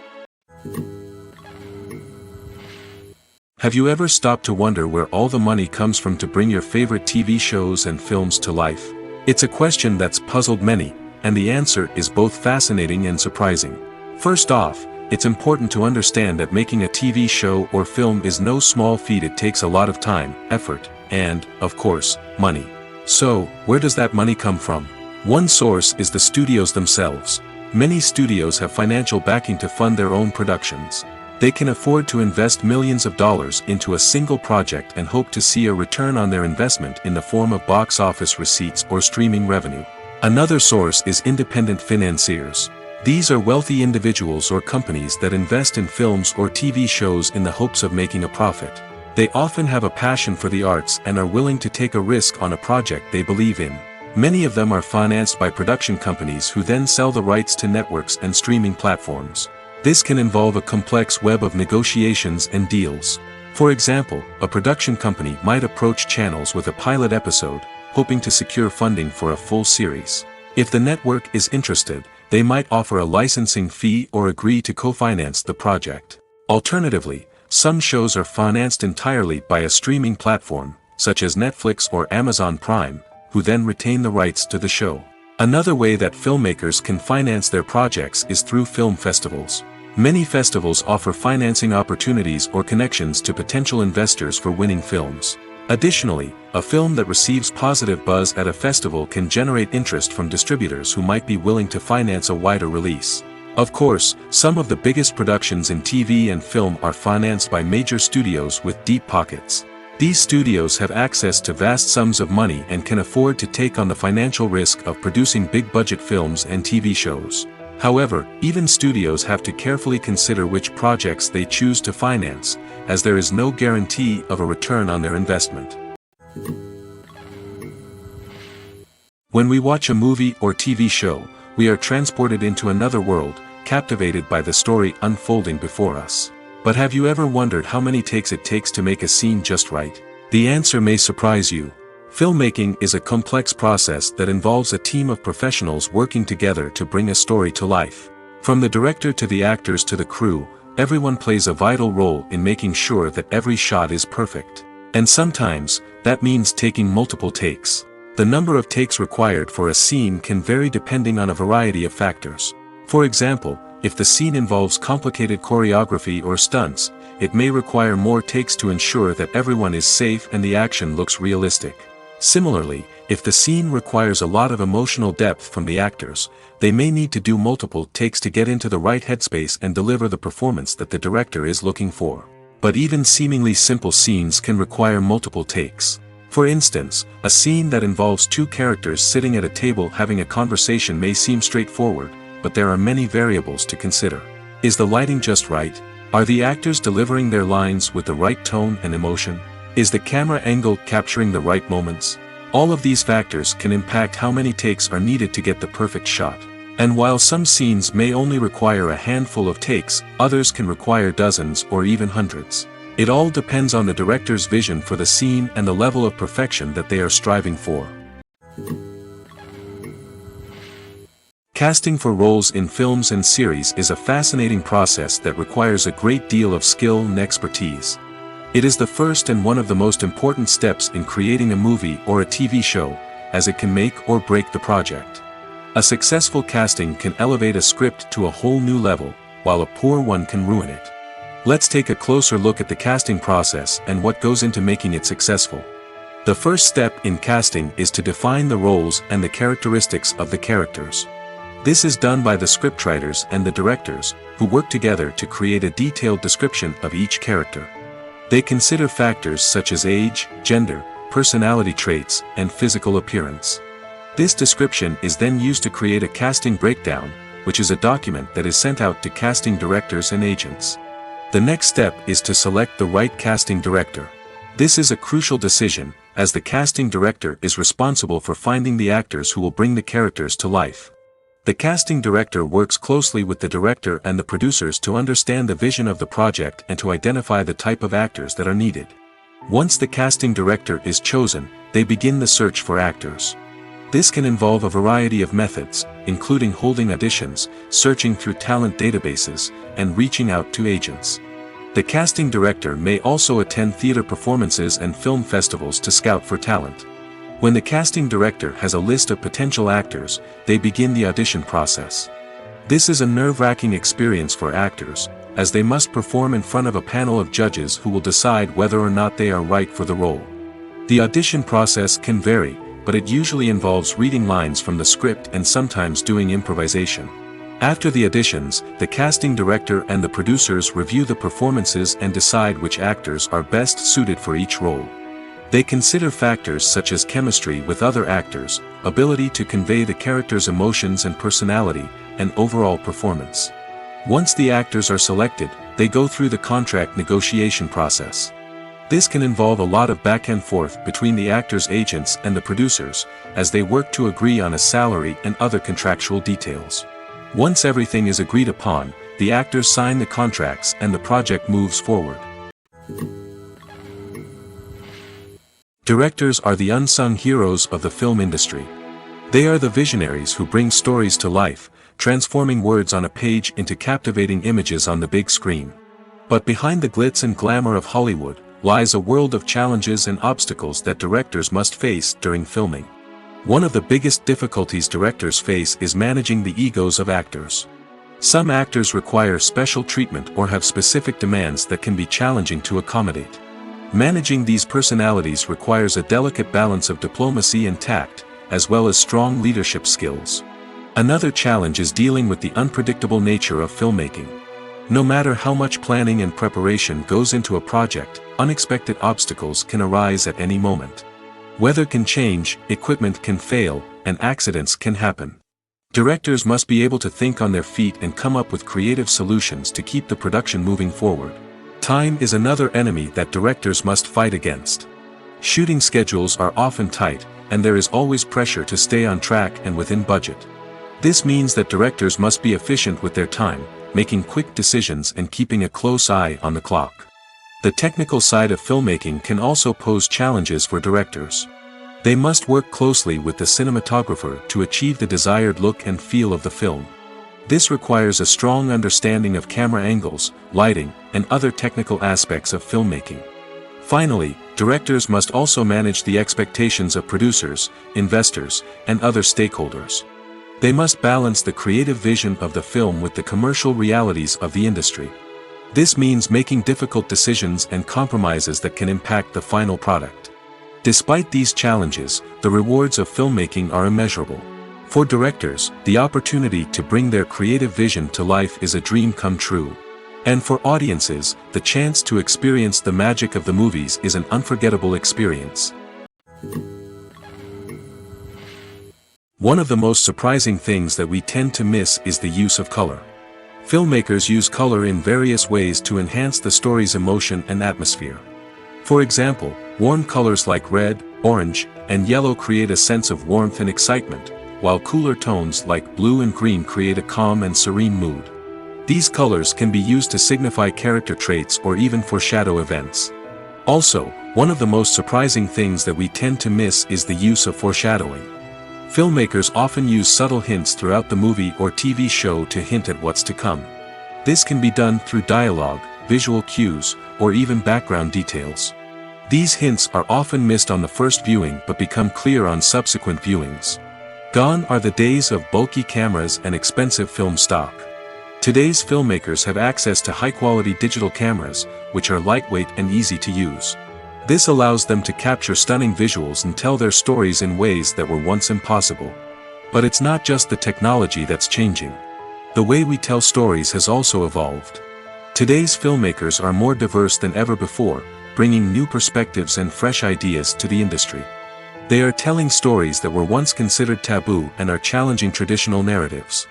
Have you ever stopped to wonder where all the money comes from to bring your favorite TV shows and films to life? It's a question that's puzzled many, and the answer is both fascinating and surprising. First off, it's important to understand that making a TV show or film is no small feat. It takes a lot of time, effort, and, of course, money. So, where does that money come from? One source is the studios themselves. Many studios have financial backing to fund their own productions. They can afford to invest millions of dollars into a single project and hope to see a return on their investment in the form of box office receipts or streaming revenue. Another source is independent financiers. These are wealthy individuals or companies that invest in films or TV shows in the hopes of making a profit. They often have a passion for the arts and are willing to take a risk on a project they believe in. Many of them are financed by production companies who then sell the rights to networks and streaming platforms. This can involve a complex web of negotiations and deals. For example, a production company might approach channels with a pilot episode, hoping to secure funding for a full series. If the network is interested, they might offer a licensing fee or agree to co-finance the project. Alternatively, some shows are financed entirely by a streaming platform, such as Netflix or Amazon Prime, who then retain the rights to the show. Another way that filmmakers can finance their projects is through film festivals. Many festivals offer financing opportunities or connections to potential investors for winning films. Additionally, a film that receives positive buzz at a festival can generate interest from distributors who might be willing to finance a wider release. Of course, some of the biggest productions in TV and film are financed by major studios with deep pockets. These studios have access to vast sums of money and can afford to take on the financial risk of producing big-budget films and TV shows. However, even studios have to carefully consider which projects they choose to finance, as there is no guarantee of a return on their investment. When we watch a movie or TV show, we are transported into another world, captivated by the story unfolding before us. But have you ever wondered how many takes it takes to make a scene just right? The answer may surprise you. Filmmaking is a complex process that involves a team of professionals working together to bring a story to life. From the director to the actors to the crew, everyone plays a vital role in making sure that every shot is perfect. And sometimes, that means taking multiple takes. The number of takes required for a scene can vary depending on a variety of factors. For example, if the scene involves complicated choreography or stunts, it may require more takes to ensure that everyone is safe and the action looks realistic. Similarly, if the scene requires a lot of emotional depth from the actors, they may need to do multiple takes to get into the right headspace and deliver the performance that the director is looking for. But even seemingly simple scenes can require multiple takes. For instance, a scene that involves two characters sitting at a table having a conversation may seem straightforward, but there are many variables to consider. Is the lighting just right? Are the actors delivering their lines with the right tone and emotion? Is the camera angle capturing the right moments? All of these factors can impact how many takes are needed to get the perfect shot. And while some scenes may only require a handful of takes, others can require dozens or even hundreds. It all depends on the director's vision for the scene and the level of perfection that they are striving for. Casting for roles in films and series is a fascinating process that requires a great deal of skill and expertise. It is the first and one of the most important steps in creating a movie or a TV show, as it can make or break the project. A successful casting can elevate a script to a whole new level, while a poor one can ruin it. Let's take a closer look at the casting process and what goes into making it successful. The first step in casting is to define the roles and the characteristics of the characters. This is done by the scriptwriters and the directors, who work together to create a detailed description of each character. They consider factors such as age, gender, personality traits, and physical appearance. This description is then used to create a casting breakdown, which is a document that is sent out to casting directors and agents. The next step is to select the right casting director. This is a crucial decision, as the casting director is responsible for finding the actors who will bring the characters to life. The casting director works closely with the director and the producers to understand the vision of the project and to identify the type of actors that are needed. Once the casting director is chosen, they begin the search for actors. This can involve a variety of methods, including holding auditions, searching through talent databases, and reaching out to agents. The casting director may also attend theater performances and film festivals to scout for talent. When the casting director has a list of potential actors, they begin the audition process. This is a nerve-wracking experience for actors, as they must perform in front of a panel of judges who will decide whether or not they are right for the role. The audition process can vary, but it usually involves reading lines from the script and sometimes doing improvisation. After the auditions, the casting director and the producers review the performances and decide which actors are best suited for each role. They consider factors such as chemistry with other actors, ability to convey the character's emotions and personality, and overall performance. Once the actors are selected, they go through the contract negotiation process. This can involve a lot of back and forth between the actors' agents and the producers, as they work to agree on a salary and other contractual details. Once everything is agreed upon, the actors sign the contracts and the project moves forward. Directors are the unsung heroes of the film industry. They are the visionaries who bring stories to life, transforming words on a page into captivating images on the big screen. But behind the glitz and glamour of Hollywood, lies a world of challenges and obstacles that directors must face during filming. One of the biggest difficulties directors face is managing the egos of actors. Some actors require special treatment or have specific demands that can be challenging to accommodate. Managing these personalities requires a delicate balance of diplomacy and tact, as well as strong leadership skills. Another challenge is dealing with the unpredictable nature of filmmaking. No matter how much planning and preparation goes into a project, unexpected obstacles can arise at any moment. Weather can change, equipment can fail, and accidents can happen. Directors must be able to think on their feet and come up with creative solutions to keep the production moving forward. Time is another enemy that directors must fight against. Shooting schedules are often tight, and there is always pressure to stay on track and within budget. This means that directors must be efficient with their time, making quick decisions and keeping a close eye on the clock. The technical side of filmmaking can also pose challenges for directors. They must work closely with the cinematographer to achieve the desired look and feel of the film. This requires a strong understanding of camera angles, lighting, and other technical aspects of filmmaking. Finally, directors must also manage the expectations of producers, investors, and other stakeholders. They must balance the creative vision of the film with the commercial realities of the industry. This means making difficult decisions and compromises that can impact the final product. Despite these challenges, the rewards of filmmaking are immeasurable. For directors, the opportunity to bring their creative vision to life is a dream come true. And for audiences, the chance to experience the magic of the movies is an unforgettable experience. One of the most surprising things that we tend to miss is the use of color. Filmmakers use color in various ways to enhance the story's emotion and atmosphere. For example, warm colors like red, orange, and yellow create a sense of warmth and excitement, while cooler tones like blue and green create a calm and serene mood. These colors can be used to signify character traits or even foreshadow events. Also, one of the most surprising things that we tend to miss is the use of foreshadowing. Filmmakers often use subtle hints throughout the movie or TV show to hint at what's to come. This can be done through dialogue, visual cues, or even background details. These hints are often missed on the first viewing but become clear on subsequent viewings. Gone are the days of bulky cameras and expensive film stock. Today's filmmakers have access to high-quality digital cameras, which are lightweight and easy to use. This allows them to capture stunning visuals and tell their stories in ways that were once impossible. But it's not just the technology that's changing. The way we tell stories has also evolved. Today's filmmakers are more diverse than ever before, bringing new perspectives and fresh ideas to the industry. They are telling stories that were once considered taboo and are challenging traditional narratives.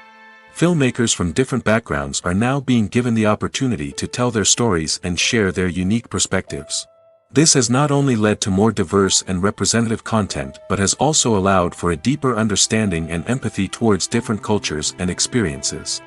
Filmmakers from different backgrounds are now being given the opportunity to tell their stories and share their unique perspectives. This has not only led to more diverse and representative content but has also allowed for a deeper understanding and empathy towards different cultures and experiences.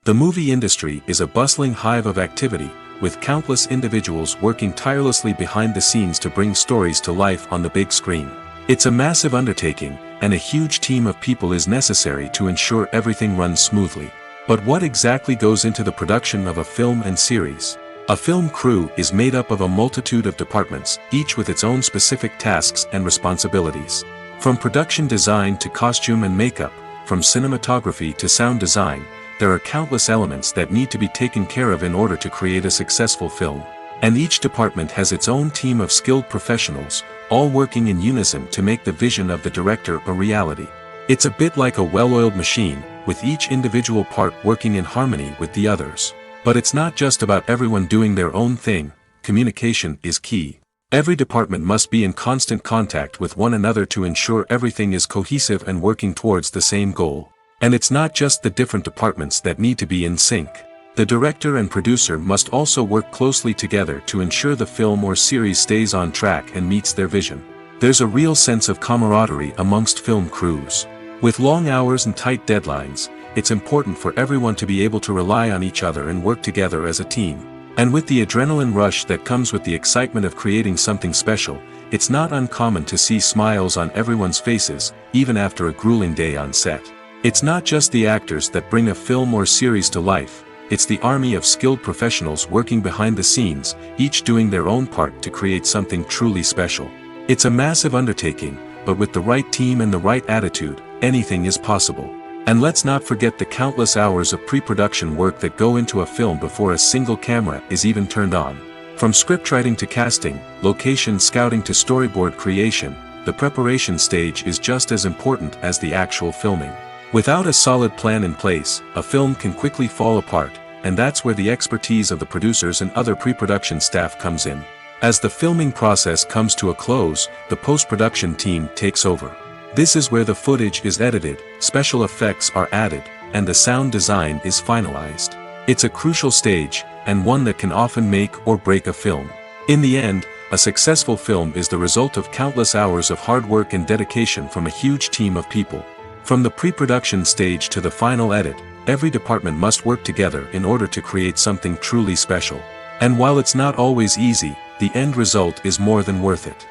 The movie industry is a bustling hive of activity, with countless individuals working tirelessly behind the scenes to bring stories to life on the big screen. It's a massive undertaking, and a huge team of people is necessary to ensure everything runs smoothly. But what exactly goes into the production of a film and series? A film crew is made up of a multitude of departments, each with its own specific tasks and responsibilities. From production design to costume and makeup, from cinematography to sound design, there are countless elements that need to be taken care of in order to create a successful film. And each department has its own team of skilled professionals, all working in unison to make the vision of the director a reality. It's a bit like a well-oiled machine, with each individual part working in harmony with the others. But it's not just about everyone doing their own thing. communication is key. Every department must be in constant contact with one another to ensure everything is cohesive and working towards the same goal. And it's not just the different departments that need to be in sync. The director and producer must also work closely together to ensure the film or series stays on track and meets their vision. There's a real sense of camaraderie amongst film crews. With long hours and tight deadlines, it's important for everyone to be able to rely on each other and work together as a team. And with the adrenaline rush that comes with the excitement of creating something special, it's not uncommon to see smiles on everyone's faces, even after a grueling day on set. It's not just the actors that bring a film or series to life, it's the army of skilled professionals working behind the scenes, each doing their own part to create something truly special. It's a massive undertaking, but with the right team and the right attitude, anything is possible. And let's not forget the countless hours of pre-production work that go into a film before a single camera is even turned on. From scriptwriting to casting, location scouting to storyboard creation, the preparation stage is just as important as the actual filming. Without a solid plan in place, a film can quickly fall apart, and that's where the expertise of the producers and other pre-production staff comes in. As the filming process comes to a close, the post-production team takes over. This is where the footage is edited, special effects are added, and the sound design is finalized. It's a crucial stage, and one that can often make or break a film. In the end, a successful film is the result of countless hours of hard work and dedication from a huge team of people. From the pre-production stage to the final edit, every department must work together in order to create something truly special. And while it's not always easy, the end result is more than worth it.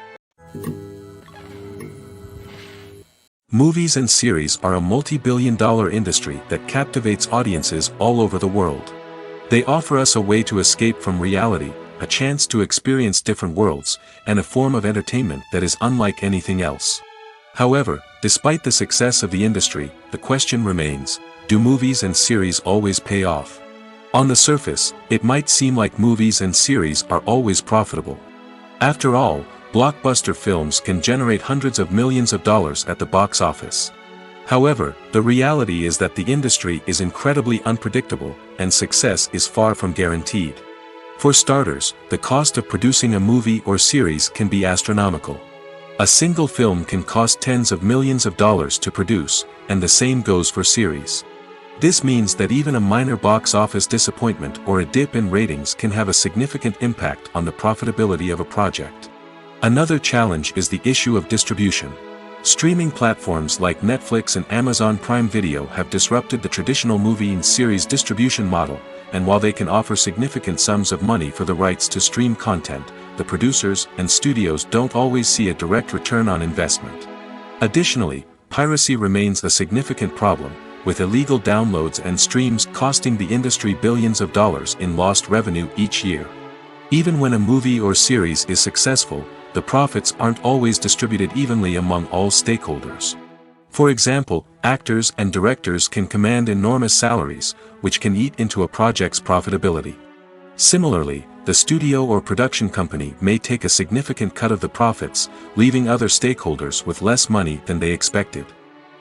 Movies and series are a multi-billion-dollar industry that captivates audiences all over the world. They offer us a way to escape from reality, a chance to experience different worlds, and a form of entertainment that is unlike anything else. However, despite the success of the industry, the question remains, do movies and series always pay off? On the surface, it might seem like movies and series are always profitable. After all, blockbuster films can generate hundreds of millions of dollars at the box office. However, the reality is that the industry is incredibly unpredictable, and success is far from guaranteed. For starters, the cost of producing a movie or series can be astronomical. A single film can cost tens of millions of dollars to produce, and the same goes for series. This means that even a minor box office disappointment or a dip in ratings can have a significant impact on the profitability of a project. Another challenge is the issue of distribution. Streaming platforms like Netflix and Amazon Prime Video have disrupted the traditional movie and series distribution model, and while they can offer significant sums of money for the rights to stream content, the producers and studios don't always see a direct return on investment. Additionally, piracy remains a significant problem, with illegal downloads and streams costing the industry billions of dollars in lost revenue each year. Even when a movie or series is successful, the profits aren't always distributed evenly among all stakeholders. For example, actors and directors can command enormous salaries, which can eat into a project's profitability. Similarly, the studio or production company may take a significant cut of the profits, leaving other stakeholders with less money than they expected.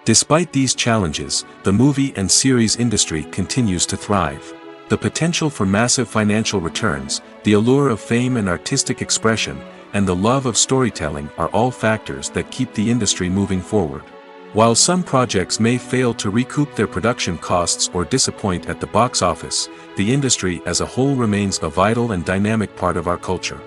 Despite these challenges, the movie and series industry continues to thrive. The potential for massive financial returns, the allure of fame and artistic expression, and the love of storytelling are all factors that keep the industry moving forward. While some projects may fail to recoup their production costs or disappoint at the box office, the industry as a whole remains a vital and dynamic part of our culture.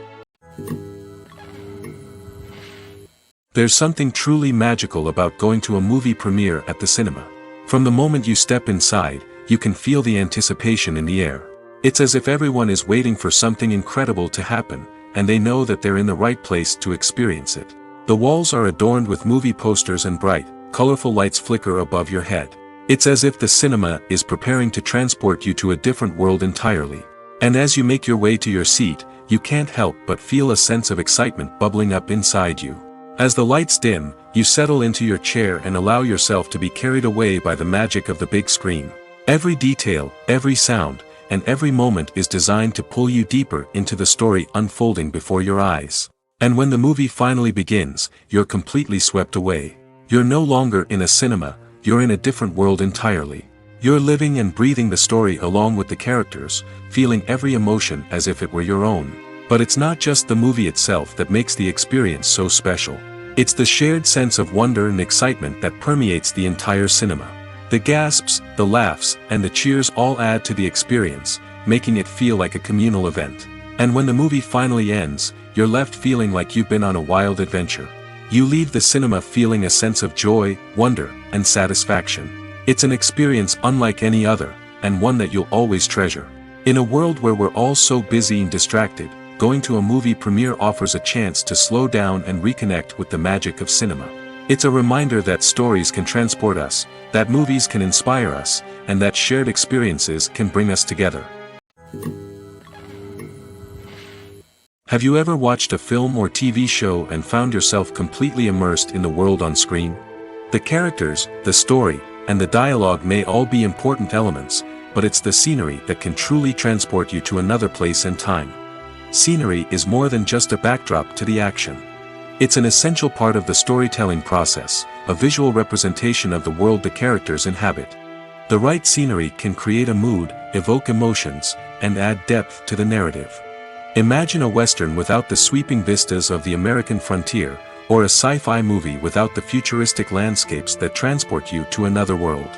There's something truly magical about going to a movie premiere at the cinema. From the moment you step inside, you can feel the anticipation in the air. It's as if everyone is waiting for something incredible to happen, and they know that they're in the right place to experience it. The walls are adorned with movie posters and bright, colorful lights flicker above your head. It's as if the cinema is preparing to transport you to a different world entirely. And as you make your way to your seat, you can't help but feel a sense of excitement bubbling up inside you. As the lights dim, you settle into your chair and allow yourself to be carried away by the magic of the big screen. Every detail, every sound, and every moment is designed to pull you deeper into the story unfolding before your eyes. And when the movie finally begins, you're completely swept away. You're no longer in a cinema, you're in a different world entirely. You're living and breathing the story along with the characters, feeling every emotion as if it were your own. But it's not just the movie itself that makes the experience so special. It's the shared sense of wonder and excitement that permeates the entire cinema. The gasps, the laughs, and the cheers all add to the experience, making it feel like a communal event. And when the movie finally ends, you're left feeling like you've been on a wild adventure. You leave the cinema feeling a sense of joy, wonder, and satisfaction. It's an experience unlike any other, and one that you'll always treasure. In a world where we're all so busy and distracted, going to a movie premiere offers a chance to slow down and reconnect with the magic of cinema. It's a reminder that stories can transport us, that movies can inspire us, and that shared experiences can bring us together. Have you ever watched a film or TV show and found yourself completely immersed in the world on screen? The characters, the story, and the dialogue may all be important elements, but it's the scenery that can truly transport you to another place and time. Scenery is more than just a backdrop to the action. It's an essential part of the storytelling process, a visual representation of the world the characters inhabit. The right scenery can create a mood, evoke emotions, and add depth to the narrative. Imagine a Western without the sweeping vistas of the American frontier, or a sci-fi movie without the futuristic landscapes that transport you to another world.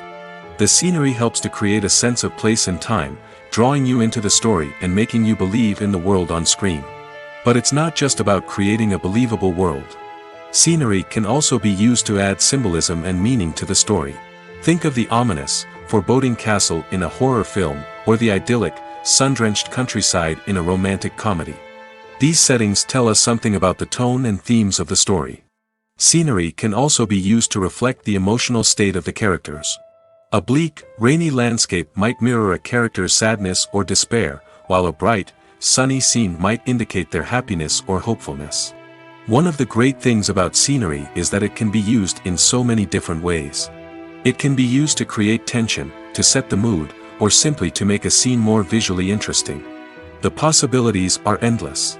The scenery helps to create a sense of place and time, drawing you into the story and making you believe in the world on screen. But it's not just about creating a believable world. Scenery can also be used to add symbolism and meaning to the story. Think of the ominous, foreboding castle in a horror film, or the idyllic, sun-drenched countryside in a romantic comedy. These settings tell us something about the tone and themes of the story. Scenery can also be used to reflect the emotional state of the characters. A bleak, rainy landscape might mirror a character's sadness or despair, while a bright, sunny scene might indicate their happiness or hopefulness. One of the great things about scenery is that it can be used in so many different ways. It can be used to create tension, to set the mood, or simply to make a scene more visually interesting. The possibilities are endless.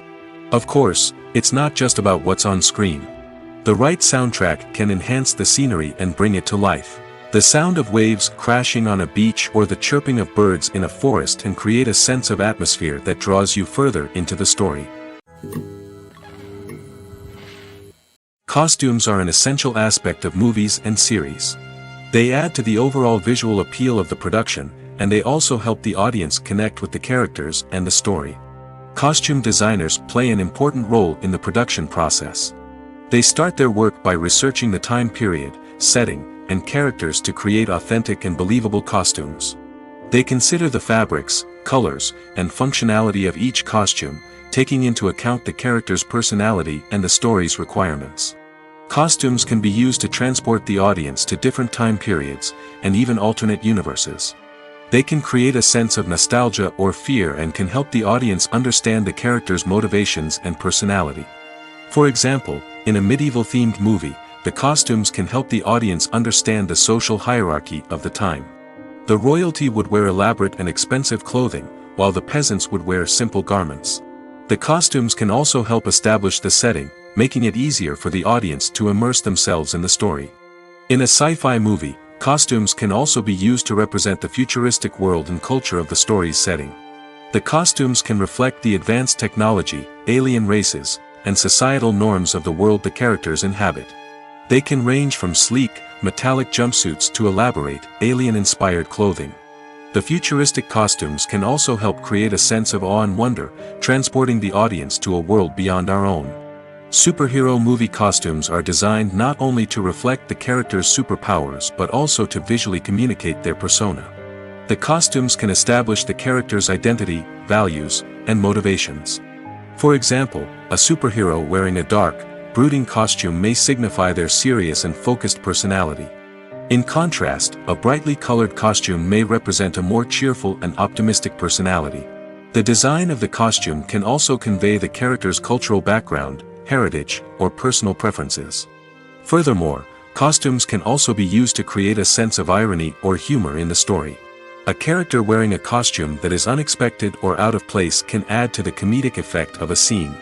Of course, it's not just about what's on screen. The right soundtrack can enhance the scenery and bring it to life. The sound of waves crashing on a beach or the chirping of birds in a forest can create a sense of atmosphere that draws you further into the story. Costumes are an essential aspect of movies and series. They add to the overall visual appeal of the production, and they also help the audience connect with the characters and the story. Costume designers play an important role in the production process. They start their work by researching the time period, setting, and characters to create authentic and believable costumes. They consider the fabrics, colors, and functionality of each costume, taking into account the character's personality and the story's requirements. Costumes can be used to transport the audience to different time periods, and even alternate universes. They can create a sense of nostalgia or fear and can help the audience understand the character's motivations and personality. For example, in a medieval-themed movie, the costumes can help the audience understand the social hierarchy of the time. The royalty would wear elaborate and expensive clothing, while the peasants would wear simple garments. The costumes can also help establish the setting, making it easier for the audience to immerse themselves in the story. In a sci-fi movie, costumes can also be used to represent the futuristic world and culture of the story's setting. The costumes can reflect the advanced technology, alien races, and societal norms of the world the characters inhabit. They can range from sleek, metallic jumpsuits to elaborate, alien-inspired clothing. The futuristic costumes can also help create a sense of awe and wonder, transporting the audience to a world beyond our own. Superhero movie costumes are designed not only to reflect the character's superpowers but also to visually communicate their persona. The costumes can establish the character's identity, values, and motivations. For example, a superhero wearing a dark, brooding costume may signify their serious and focused personality. In contrast, a brightly colored costume may represent a more cheerful and optimistic personality. The design of the costume can also convey the character's cultural background, heritage, or personal preferences. Furthermore, costumes can also be used to create a sense of irony or humor in the story. A character wearing a costume that is unexpected or out of place can add to the comedic effect of a scene.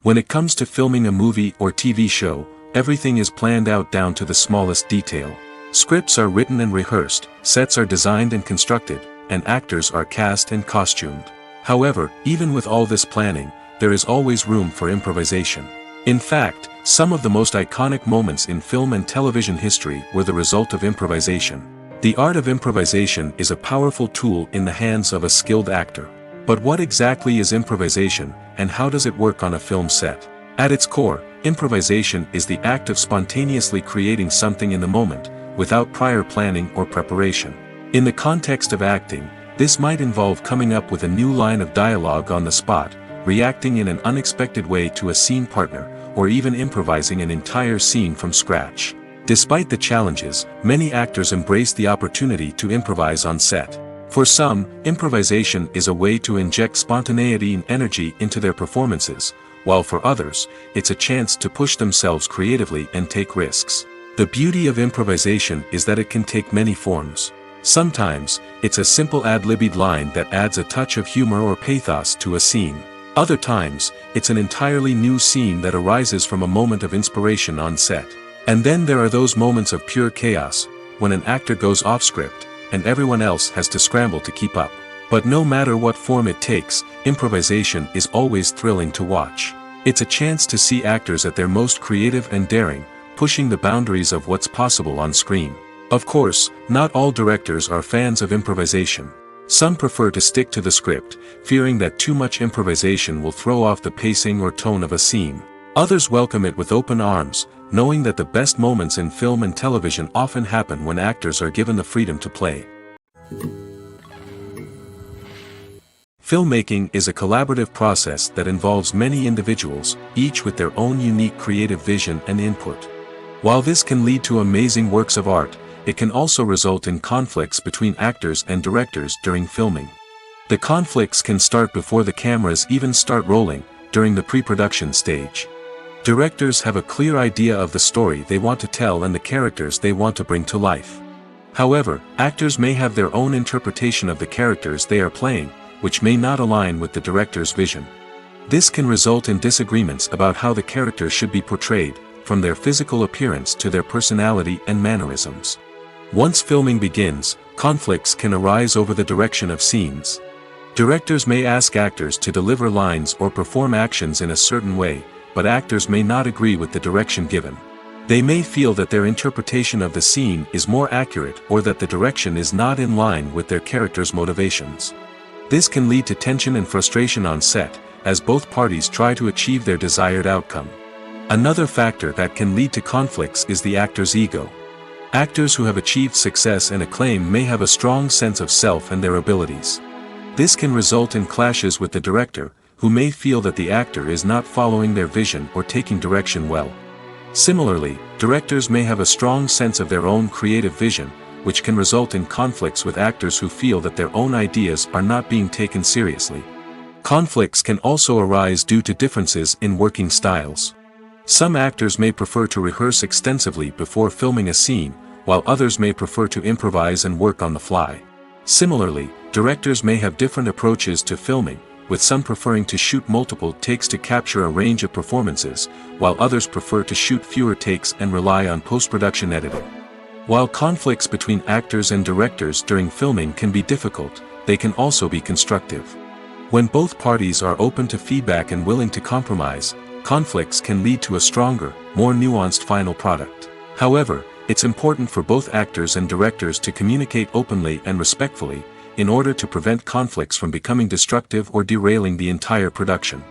When it comes to filming a movie or TV show, everything is planned out down to the smallest detail. Scripts are written and rehearsed, sets are designed and constructed, and actors are cast and costumed. However, even with all this planning, there is always room for improvisation. In fact, some of the most iconic moments in film and television history were the result of improvisation. The art of improvisation is a powerful tool in the hands of a skilled actor. But what exactly is improvisation, and how does it work on a film set? At its core, improvisation is the act of spontaneously creating something in the moment, without prior planning or preparation. In the context of acting, this might involve coming up with a new line of dialogue on the spot, reacting in an unexpected way to a scene partner, or even improvising an entire scene from scratch. Despite the challenges, many actors embrace the opportunity to improvise on set. For some, improvisation is a way to inject spontaneity and energy into their performances, while for others, it's a chance to push themselves creatively and take risks. The beauty of improvisation is that it can take many forms. Sometimes, it's a simple ad-libbed line that adds a touch of humor or pathos to a scene. Other times, it's an entirely new scene that arises from a moment of inspiration on set. And then there are those moments of pure chaos, when an actor goes off script, and everyone else has to scramble to keep up. But no matter what form it takes, improvisation is always thrilling to watch. It's a chance to see actors at their most creative and daring, pushing the boundaries of what's possible on screen. Of course, not all directors are fans of improvisation. Some prefer to stick to the script, fearing that too much improvisation will throw off the pacing or tone of a scene. Others welcome it with open arms, knowing that the best moments in film and television often happen when actors are given the freedom to play. Filmmaking is a collaborative process that involves many individuals, each with their own unique creative vision and input. While this can lead to amazing works of art, it can also result in conflicts between actors and directors during filming. The conflicts can start before the cameras even start rolling, during the pre-production stage. Directors have a clear idea of the story they want to tell and the characters they want to bring to life. However, actors may have their own interpretation of the characters they are playing, which may not align with the director's vision. This can result in disagreements about how the characters should be portrayed, from their physical appearance to their personality and mannerisms. Once filming begins, conflicts can arise over the direction of scenes. Directors may ask actors to deliver lines or perform actions in a certain way, but actors may not agree with the direction given. They may feel that their interpretation of the scene is more accurate or that the direction is not in line with their character's motivations. This can lead to tension and frustration on set, as both parties try to achieve their desired outcome. Another factor that can lead to conflicts is the actor's ego. Actors who have achieved success and acclaim may have a strong sense of self and their abilities. This can result in clashes with the director, who may feel that the actor is not following their vision or taking direction well. Similarly, directors may have a strong sense of their own creative vision, which can result in conflicts with actors who feel that their own ideas are not being taken seriously. Conflicts can also arise due to differences in working styles. Some actors may prefer to rehearse extensively before filming a scene, while others may prefer to improvise and work on the fly. Similarly, directors may have different approaches to filming, with some preferring to shoot multiple takes to capture a range of performances, while others prefer to shoot fewer takes and rely on post-production editing. While conflicts between actors and directors during filming can be difficult, they can also be constructive. When both parties are open to feedback and willing to compromise, conflicts can lead to a stronger, more nuanced final product. However, it's important for both actors and directors to communicate openly and respectfully, in order to prevent conflicts from becoming destructive or derailing the entire production.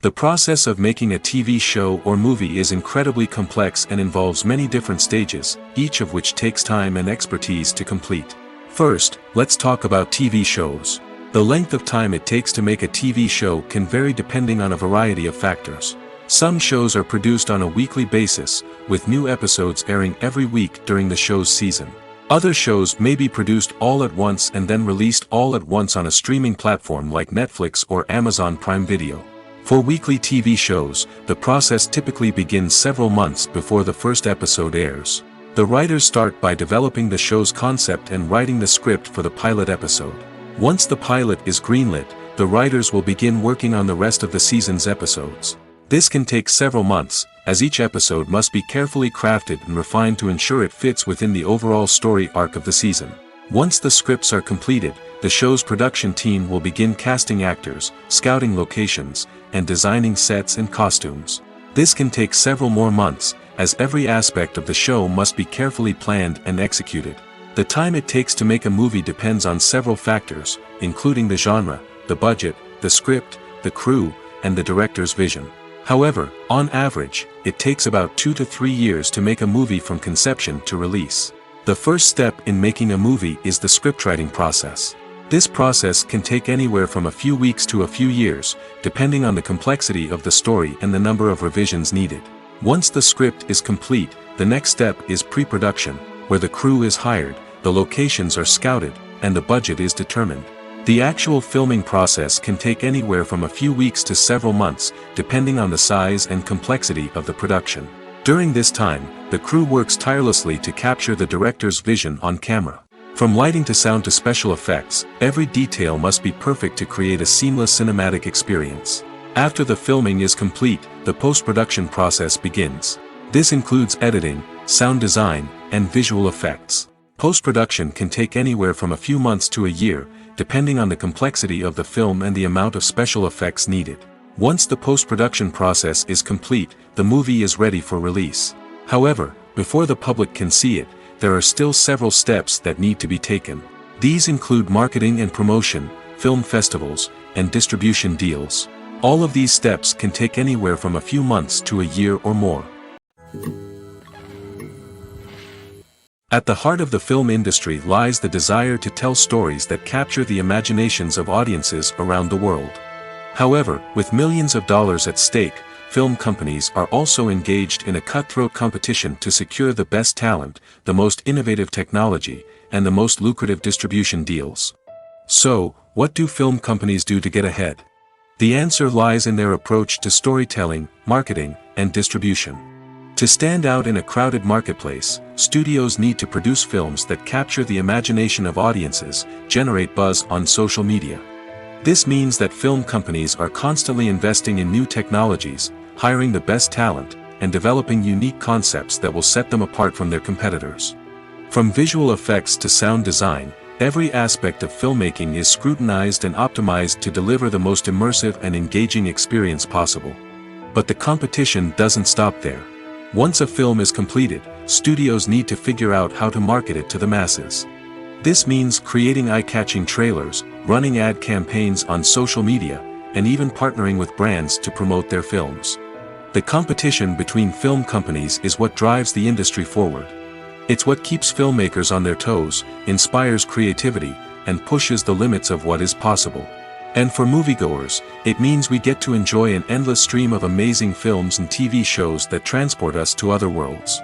The process of making a TV show or movie is incredibly complex and involves many different stages, each of which takes time and expertise to complete. First, let's talk about TV shows. The length of time it takes to make a TV show can vary depending on a variety of factors. Some shows are produced on a weekly basis, with new episodes airing every week during the show's season. Other shows may be produced all at once and then released all at once on a streaming platform like Netflix or Amazon Prime Video. For weekly TV shows, the process typically begins several months before the first episode airs. The writers start by developing the show's concept and writing the script for the pilot episode. Once the pilot is greenlit, the writers will begin working on the rest of the season's episodes. This can take several months, as each episode must be carefully crafted and refined to ensure it fits within the overall story arc of the season. Once the scripts are completed, the show's production team will begin casting actors, scouting locations, and designing sets and costumes. This can take several more months, as every aspect of the show must be carefully planned and executed. The time it takes to make a movie depends on several factors, including the genre, the budget, the script, the crew, and the director's vision. However, on average, it takes about 2 to 3 years to make a movie from conception to release. The first step in making a movie is the scriptwriting process. This process can take anywhere from a few weeks to a few years, depending on the complexity of the story and the number of revisions needed. Once the script is complete, the next step is pre-production, where the crew is hired, the locations are scouted, and the budget is determined. The actual filming process can take anywhere from a few weeks to several months, depending on the size and complexity of the production. During this time, the crew works tirelessly to capture the director's vision on camera. From lighting to sound to special effects, every detail must be perfect to create a seamless cinematic experience. After the filming is complete, the post-production process begins. This includes editing, sound design, and visual effects. Post-production can take anywhere from a few months to a year, depending on the complexity of the film and the amount of special effects needed. Once the post-production process is complete, the movie is ready for release. However, before the public can see it, there are still several steps that need to be taken. These include marketing and promotion, film festivals, and distribution deals. All of these steps can take anywhere from a few months to a year or more. At the heart of the film industry lies the desire to tell stories that capture the imaginations of audiences around the world. However, with millions of dollars at stake, film companies are also engaged in a cutthroat competition to secure the best talent, the most innovative technology, and the most lucrative distribution deals. So, what do film companies do to get ahead? The answer lies in their approach to storytelling, marketing, and distribution. To stand out in a crowded marketplace, studios need to produce films that capture the imagination of audiences, generate buzz on social media. This means that film companies are constantly investing in new technologies, hiring the best talent, and developing unique concepts that will set them apart from their competitors. From visual effects to sound design, every aspect of filmmaking is scrutinized and optimized to deliver the most immersive and engaging experience possible. But the competition doesn't stop there. Once a film is completed, studios need to figure out how to market it to the masses. This means creating eye-catching trailers, running ad campaigns on social media, and even partnering with brands to promote their films. The competition between film companies is what drives the industry forward. It's what keeps filmmakers on their toes, inspires creativity, and pushes the limits of what is possible. And for moviegoers, it means we get to enjoy an endless stream of amazing films and TV shows that transport us to other worlds.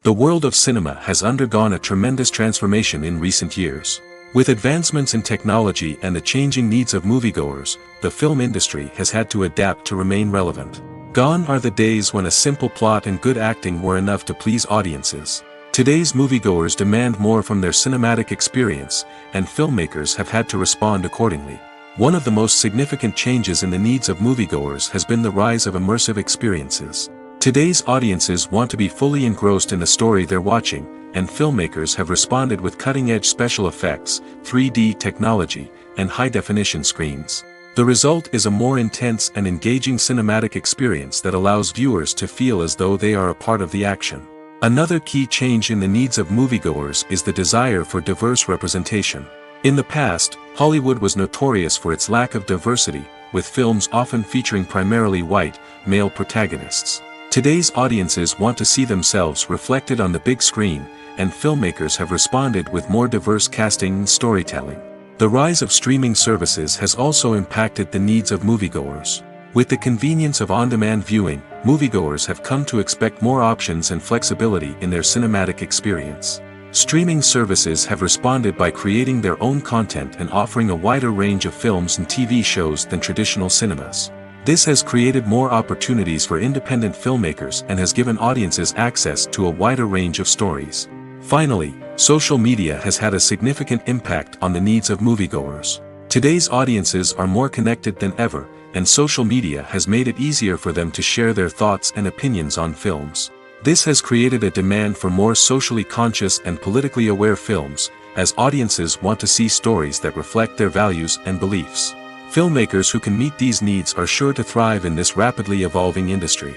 The world of cinema has undergone a tremendous transformation in recent years. With advancements in technology and the changing needs of moviegoers, the film industry has had to adapt to remain relevant. Gone are the days when a simple plot and good acting were enough to please audiences. Today's moviegoers demand more from their cinematic experience, and filmmakers have had to respond accordingly. One of the most significant changes in the needs of moviegoers has been the rise of immersive experiences. Today's audiences want to be fully engrossed in the story they're watching, and filmmakers have responded with cutting-edge special effects, 3D technology, and high-definition screens. The result is a more intense and engaging cinematic experience that allows viewers to feel as though they are a part of the action. Another key change in the needs of moviegoers is the desire for diverse representation. In the past, Hollywood was notorious for its lack of diversity, with films often featuring primarily white, male protagonists. Today's audiences want to see themselves reflected on the big screen, and filmmakers have responded with more diverse casting and storytelling. The rise of streaming services has also impacted the needs of moviegoers. With the convenience of on-demand viewing, moviegoers have come to expect more options and flexibility in their cinematic experience. Streaming services have responded by creating their own content and offering a wider range of films and TV shows than traditional cinemas. This has created more opportunities for independent filmmakers and has given audiences access to a wider range of stories. Finally, social media has had a significant impact on the needs of moviegoers. Today's audiences are more connected than ever, and social media has made it easier for them to share their thoughts and opinions on films. This has created a demand for more socially conscious and politically aware films, as audiences want to see stories that reflect their values and beliefs. Filmmakers who can meet these needs are sure to thrive in this rapidly evolving industry.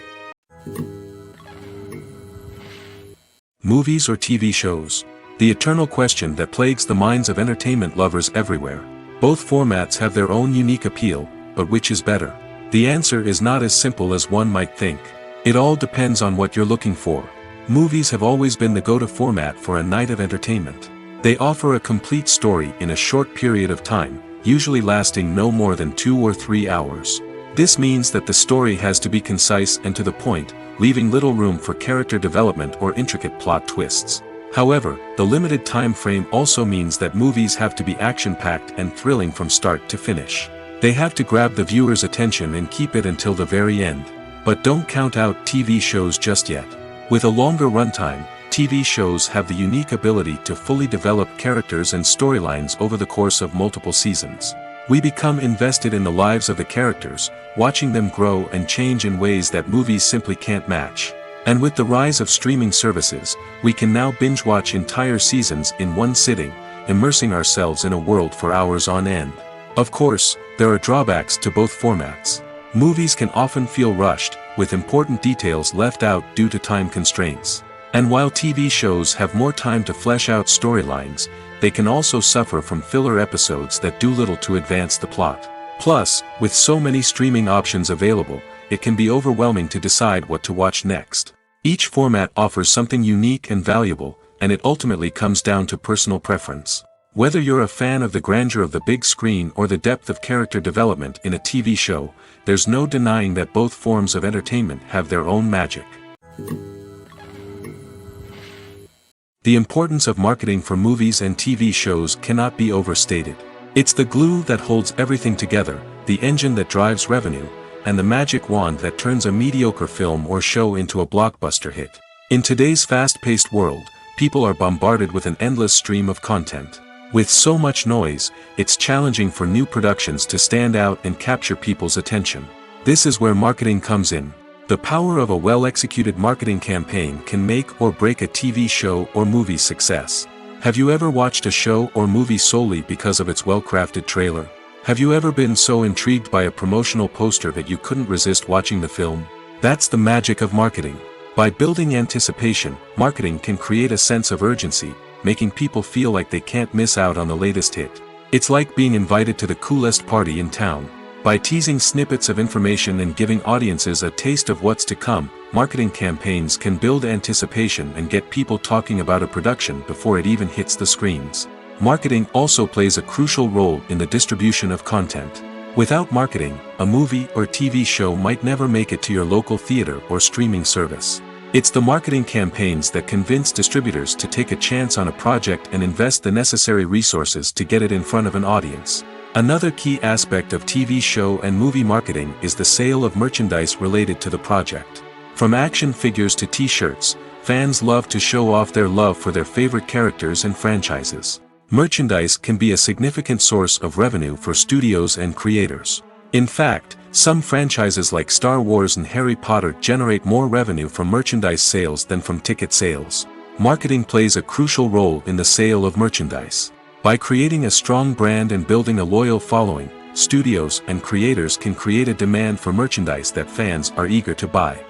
Movies or TV shows? The eternal question that plagues the minds of entertainment lovers everywhere. Both formats have their own unique appeal, but which is better? The answer is not as simple as one might think. It all depends on what you're looking for. Movies have always been the go-to format for a night of entertainment. They offer a complete story in a short period of time, usually lasting no more than 2 or 3 hours. This means that the story has to be concise and to the point, leaving little room for character development or intricate plot twists. However, the limited time frame also means that movies have to be action-packed and thrilling from start to finish. They have to grab the viewer's attention and keep it until the very end. But don't count out TV shows just yet. With a longer runtime, TV shows have the unique ability to fully develop characters and storylines over the course of multiple seasons. We become invested in the lives of the characters, watching them grow and change in ways that movies simply can't match. And with the rise of streaming services, we can now binge-watch entire seasons in one sitting, immersing ourselves in a world for hours on end. Of course, there are drawbacks to both formats. Movies can often feel rushed, with important details left out due to time constraints. And while TV shows have more time to flesh out storylines, they can also suffer from filler episodes that do little to advance the plot. Plus, with so many streaming options available, it can be overwhelming to decide what to watch next. Each format offers something unique and valuable, and it ultimately comes down to personal preference. Whether you're a fan of the grandeur of the big screen or the depth of character development in a TV show, there's no denying that both forms of entertainment have their own magic. The importance of marketing for movies and TV shows cannot be overstated. It's the glue that holds everything together, the engine that drives revenue, and the magic wand that turns a mediocre film or show into a blockbuster hit. In today's fast-paced world, people are bombarded with an endless stream of content. With so much noise, it's challenging for new productions to stand out and capture people's attention. This is where marketing comes in. The power of a well-executed marketing campaign can make or break a TV show or movie's success. Have you ever watched a show or movie solely because of its well-crafted trailer? Have you ever been so intrigued by a promotional poster that you couldn't resist watching the film? That's the magic of marketing. By building anticipation, marketing can create a sense of urgency, making people feel like they can't miss out on the latest hit. It's like being invited to the coolest party in town. By teasing snippets of information and giving audiences a taste of what's to come, marketing campaigns can build anticipation and get people talking about a production before it even hits the screens. Marketing also plays a crucial role in the distribution of content. Without marketing, a movie or TV show might never make it to your local theater or streaming service. It's the marketing campaigns that convince distributors to take a chance on a project and invest the necessary resources to get it in front of an audience. Another key aspect of TV show and movie marketing is the sale of merchandise related to the project. From action figures to t-shirts, fans love to show off their love for their favorite characters and franchises. Merchandise can be a significant source of revenue for studios and creators. In fact, some franchises like Star Wars and Harry Potter generate more revenue from merchandise sales than from ticket sales. Marketing plays a crucial role in the sale of merchandise. By creating a strong brand and building a loyal following, studios and creators can create a demand for merchandise that fans are eager to buy.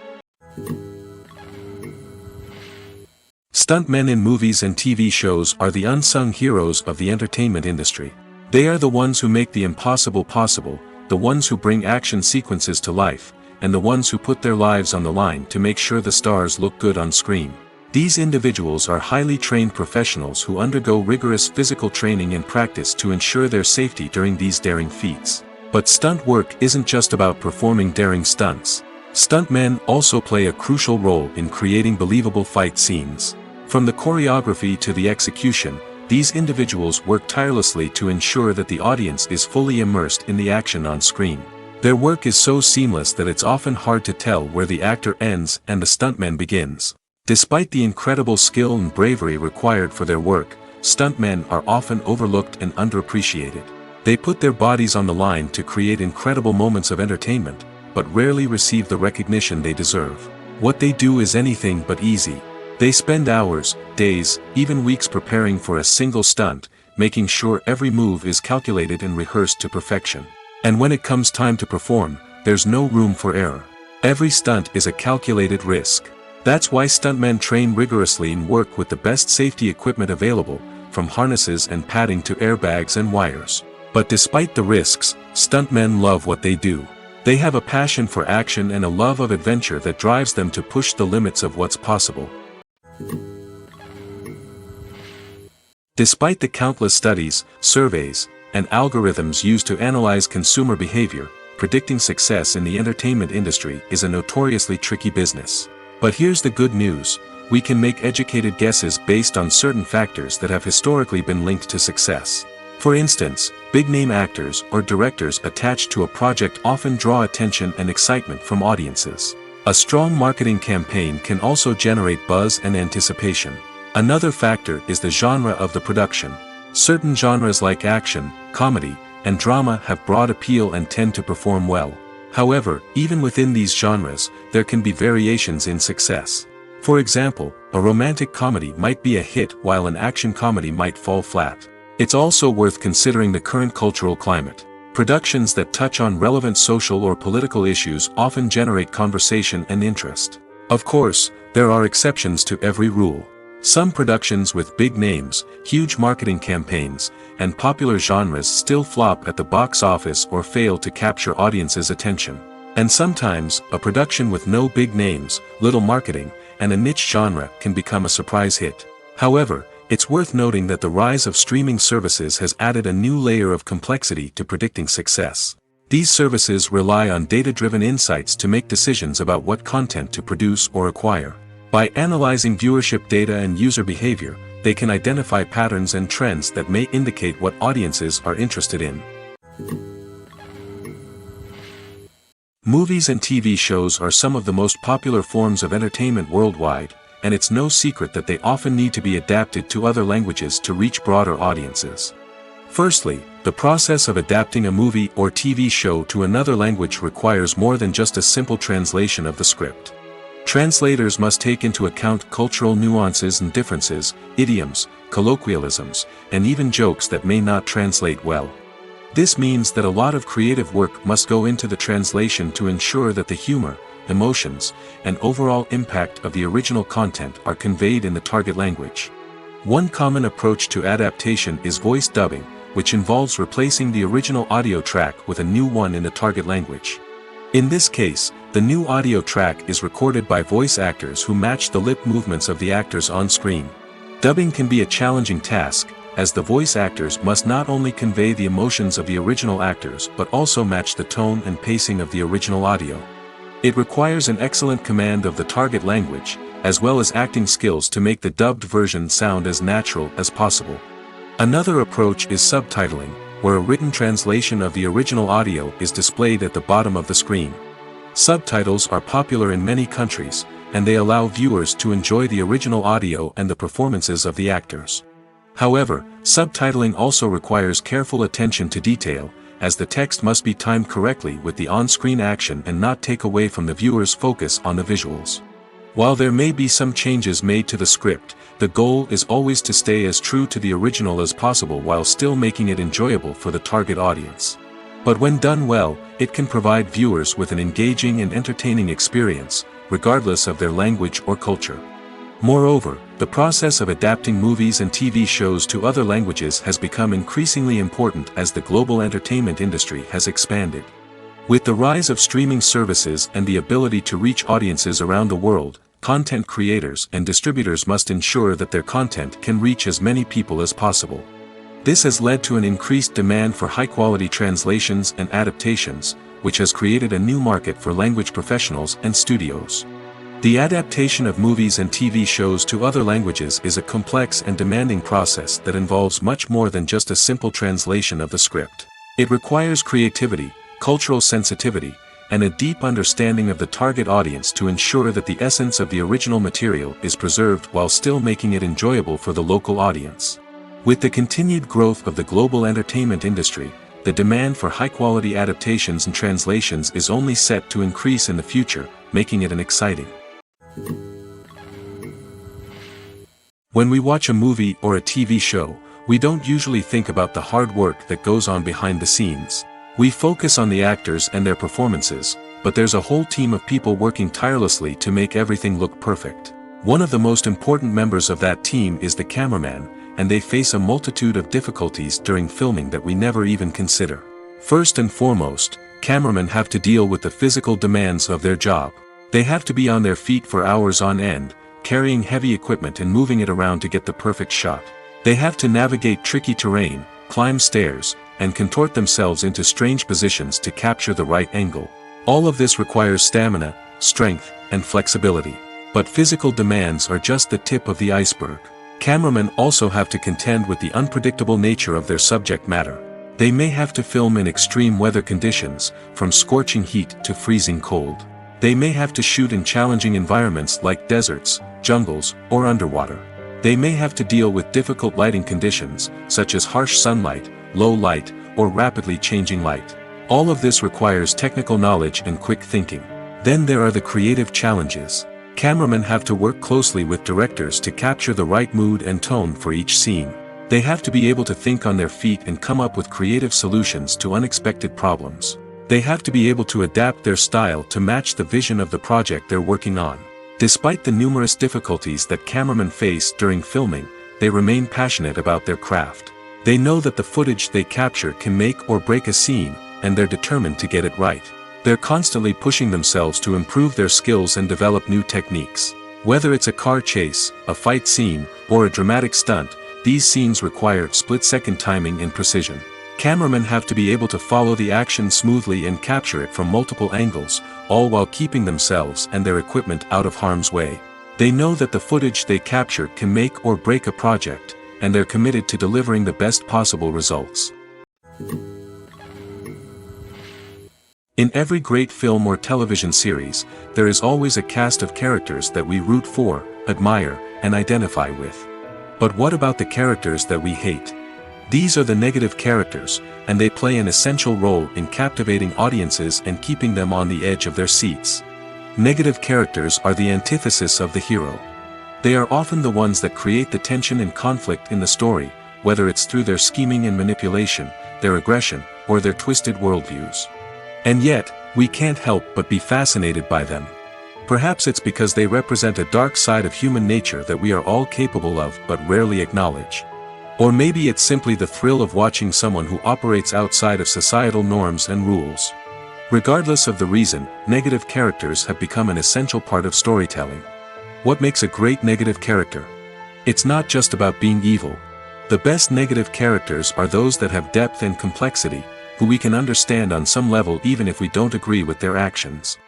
Stuntmen in movies and TV shows are the unsung heroes of the entertainment industry. They are the ones who make the impossible possible, the ones who bring action sequences to life, and the ones who put their lives on the line to make sure the stars look good on screen. These individuals are highly trained professionals who undergo rigorous physical training and practice to ensure their safety during these daring feats. But stunt work isn't just about performing daring stunts. Stuntmen also play a crucial role in creating believable fight scenes. From the choreography to the execution, these individuals work tirelessly to ensure that the audience is fully immersed in the action on screen. Their work is so seamless that it's often hard to tell where the actor ends and the stuntman begins. Despite the incredible skill and bravery required for their work, stuntmen are often overlooked and underappreciated. They put their bodies on the line to create incredible moments of entertainment, but rarely receive the recognition they deserve. What they do is anything but easy. They spend hours, days, even weeks preparing for a single stunt, making sure every move is calculated and rehearsed to perfection. And when it comes time to perform, there's no room for error. Every stunt is a calculated risk. That's why stuntmen train rigorously and work with the best safety equipment available, from harnesses and padding to airbags and wires. But despite the risks, stuntmen love what they do. They have a passion for action and a love of adventure that drives them to push the limits of what's possible. Despite the countless studies, surveys, and algorithms used to analyze consumer behavior, predicting success in the entertainment industry is a notoriously tricky business. But here's the good news: we can make educated guesses based on certain factors that have historically been linked to success. For instance, big-name actors or directors attached to a project often draw attention and excitement from audiences. A strong marketing campaign can also generate buzz and anticipation. Another factor is the genre of the production. Certain genres like action, comedy, and drama have broad appeal and tend to perform well. However, even within these genres, there can be variations in success. For example, a romantic comedy might be a hit while an action comedy might fall flat. It's also worth considering the current cultural climate. Productions that touch on relevant social or political issues often generate conversation and interest. Of course, there are exceptions to every rule. Some productions with big names, huge marketing campaigns, and popular genres still flop at the box office or fail to capture audiences' attention. And sometimes, a production with no big names, little marketing, and a niche genre can become a surprise hit. However, it's worth noting that the rise of streaming services has added a new layer of complexity to predicting success. These services rely on data-driven insights to make decisions about what content to produce or acquire. By analyzing viewership data and user behavior, they can identify patterns and trends that may indicate what audiences are interested in. Movies and TV shows are some of the most popular forms of entertainment worldwide, and it's no secret that they often need to be adapted to other languages to reach broader audiences. Firstly, the process of adapting a movie or TV show to another language requires more than just a simple translation of the script. Translators must take into account cultural nuances and differences, idioms, colloquialisms, and even jokes that may not translate well. This means that a lot of creative work must go into the translation to ensure that the humor, emotions, and overall impact of the original content are conveyed in the target language. One common approach to adaptation is voice dubbing, which involves replacing the original audio track with a new one in the target language. In this case, the new audio track is recorded by voice actors who match the lip movements of the actors on screen. Dubbing can be a challenging task, as the voice actors must not only convey the emotions of the original actors but also match the tone and pacing of the original audio. It requires an excellent command of the target language, as well as acting skills to make the dubbed version sound as natural as possible. Another approach is subtitling, where a written translation of the original audio is displayed at the bottom of the screen. Subtitles are popular in many countries, and they allow viewers to enjoy the original audio and the performances of the actors. However, subtitling also requires careful attention to detail, as the text must be timed correctly with the on-screen action and not take away from the viewer's focus on the visuals. While there may be some changes made to the script, the goal is always to stay as true to the original as possible while still making it enjoyable for the target audience. But when done well, it can provide viewers with an engaging and entertaining experience, regardless of their language or culture. Moreover, the process of adapting movies and TV shows to other languages has become increasingly important as the global entertainment industry has expanded. With the rise of streaming services and the ability to reach audiences around the world, content creators and distributors must ensure that their content can reach as many people as possible. This has led to an increased demand for high-quality translations and adaptations, which has created a new market for language professionals and studios. The adaptation of movies and TV shows to other languages is a complex and demanding process that involves much more than just a simple translation of the script. It requires creativity, cultural sensitivity, and a deep understanding of the target audience to ensure that the essence of the original material is preserved while still making it enjoyable for the local audience. With the continued growth of the global entertainment industry, the demand for high-quality adaptations and translations is only set to increase in the future, making it an exciting. When we watch a movie or a TV show, we don't usually think about the hard work that goes on behind the scenes. We focus on the actors and their performances, but there's a whole team of people working tirelessly to make everything look perfect. One of the most important members of that team is the cameraman, and they face a multitude of difficulties during filming that we never even consider. First and foremost, cameramen have to deal with the physical demands of their job. They have to be on their feet for hours on end, carrying heavy equipment and moving it around to get the perfect shot. They have to navigate tricky terrain, climb stairs, and contort themselves into strange positions to capture the right angle. All of this requires stamina, strength, and flexibility. But physical demands are just the tip of the iceberg. Cameramen also have to contend with the unpredictable nature of their subject matter. They may have to film in extreme weather conditions, from scorching heat to freezing cold. They may have to shoot in challenging environments like deserts, jungles, or underwater. They may have to deal with difficult lighting conditions, such as harsh sunlight, low light, or rapidly changing light. All of this requires technical knowledge and quick thinking. Then there are the creative challenges. Cameramen have to work closely with directors to capture the right mood and tone for each scene. They have to be able to think on their feet and come up with creative solutions to unexpected problems. They have to be able to adapt their style to match the vision of the project they're working on. Despite the numerous difficulties that cameramen face during filming, they remain passionate about their craft. They know that the footage they capture can make or break a scene, and they're determined to get it right. They're constantly pushing themselves to improve their skills and develop new techniques. Whether it's a car chase, a fight scene, or a dramatic stunt, these scenes require split-second timing and precision. Cameramen have to be able to follow the action smoothly and capture it from multiple angles, all while keeping themselves and their equipment out of harm's way. They know that the footage they capture can make or break a project, and they're committed to delivering the best possible results. In every great film or television series, there is always a cast of characters that we root for, admire, and identify with. But what about the characters that we hate? These are the negative characters, and they play an essential role in captivating audiences and keeping them on the edge of their seats. Negative characters are the antithesis of the hero. They are often the ones that create the tension and conflict in the story, whether it's through their scheming and manipulation, their aggression, or their twisted worldviews. And yet, we can't help but be fascinated by them. Perhaps it's because they represent a dark side of human nature that we are all capable of but rarely acknowledge. Or maybe it's simply the thrill of watching someone who operates outside of societal norms and rules. Regardless of the reason, negative characters have become an essential part of storytelling. What makes a great negative character? It's not just about being evil. The best negative characters are those that have depth and complexity, who we can understand on some level even if we don't agree with their actions.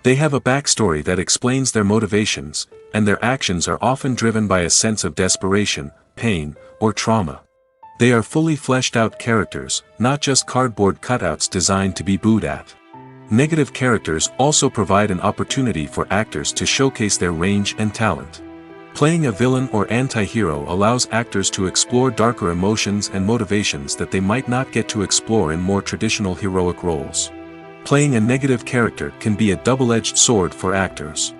They have a backstory that explains their motivations, and their actions are often driven by a sense of desperation, pain, or trauma. They are fully fleshed out characters, not just cardboard cutouts designed to be booed at. Negative characters also provide an opportunity for actors to showcase their range and talent. Playing a villain or anti-hero allows actors to explore darker emotions and motivations that they might not get to explore in more traditional heroic roles. Playing a negative character can be a double-edged sword for actors.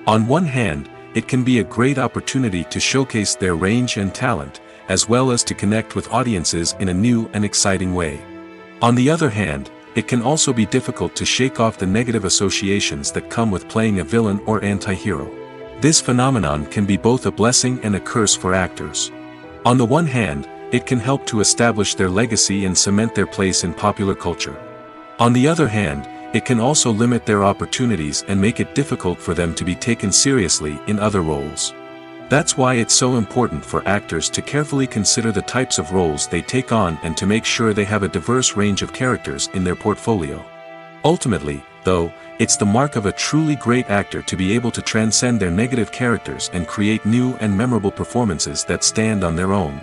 On one hand, it can be a great opportunity to showcase their range and talent, as well as to connect with audiences in a new and exciting way. On the other hand, it can also be difficult to shake off the negative associations that come with playing a villain or anti-hero. This phenomenon can be both a blessing and a curse for actors. On the one hand, it can help to establish their legacy and cement their place in popular culture. On the other hand, it can also limit their opportunities and make it difficult for them to be taken seriously in other roles. That's why it's so important for actors to carefully consider the types of roles they take on and to make sure they have a diverse range of characters in their portfolio. Ultimately, though, it's the mark of a truly great actor to be able to transcend their negative characters and create new and memorable performances that stand on their own.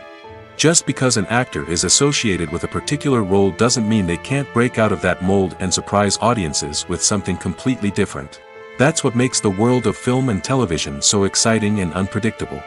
Just because an actor is associated with a particular role doesn't mean they can't break out of that mold and surprise audiences with something completely different. That's what makes the world of film and television so exciting and unpredictable.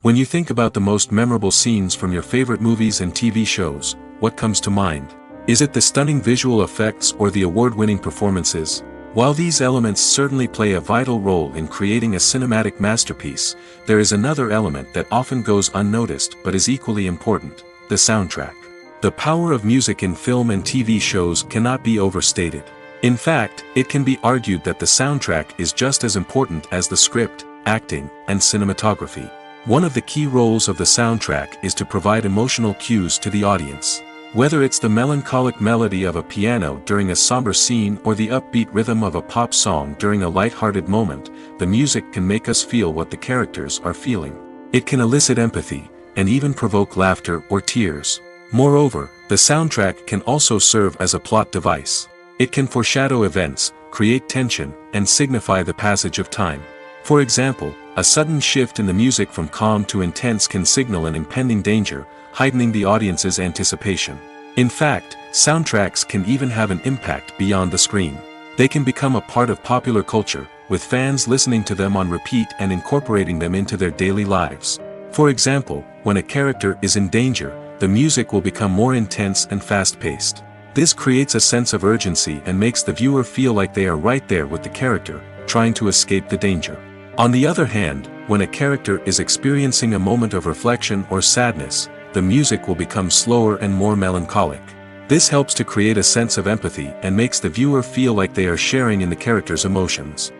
When you think about the most memorable scenes from your favorite movies and TV shows, what comes to mind? Is it the stunning visual effects or the award-winning performances? While these elements certainly play a vital role in creating a cinematic masterpiece, there is another element that often goes unnoticed but is equally important: the soundtrack. The power of music in film and TV shows cannot be overstated. In fact, it can be argued that the soundtrack is just as important as the script, acting, and cinematography. One of the key roles of the soundtrack is to provide emotional cues to the audience. Whether it's the melancholic melody of a piano during a somber scene or the upbeat rhythm of a pop song during a light-hearted moment, the music can make us feel what the characters are feeling. It can elicit empathy, and even provoke laughter or tears. Moreover, the soundtrack can also serve as a plot device. It can foreshadow events, create tension, and signify the passage of time. For example, a sudden shift in the music from calm to intense can signal an impending danger, heightening the audience's anticipation. In fact, soundtracks can even have an impact beyond the screen. They can become a part of popular culture, with fans listening to them on repeat and incorporating them into their daily lives. For example, when a character is in danger, the music will become more intense and fast-paced. This creates a sense of urgency and makes the viewer feel like they are right there with the character, trying to escape the danger. On the other hand, when a character is experiencing a moment of reflection or sadness, the music will become slower and more melancholic. This helps to create a sense of empathy and makes the viewer feel like they are sharing in the character's emotions.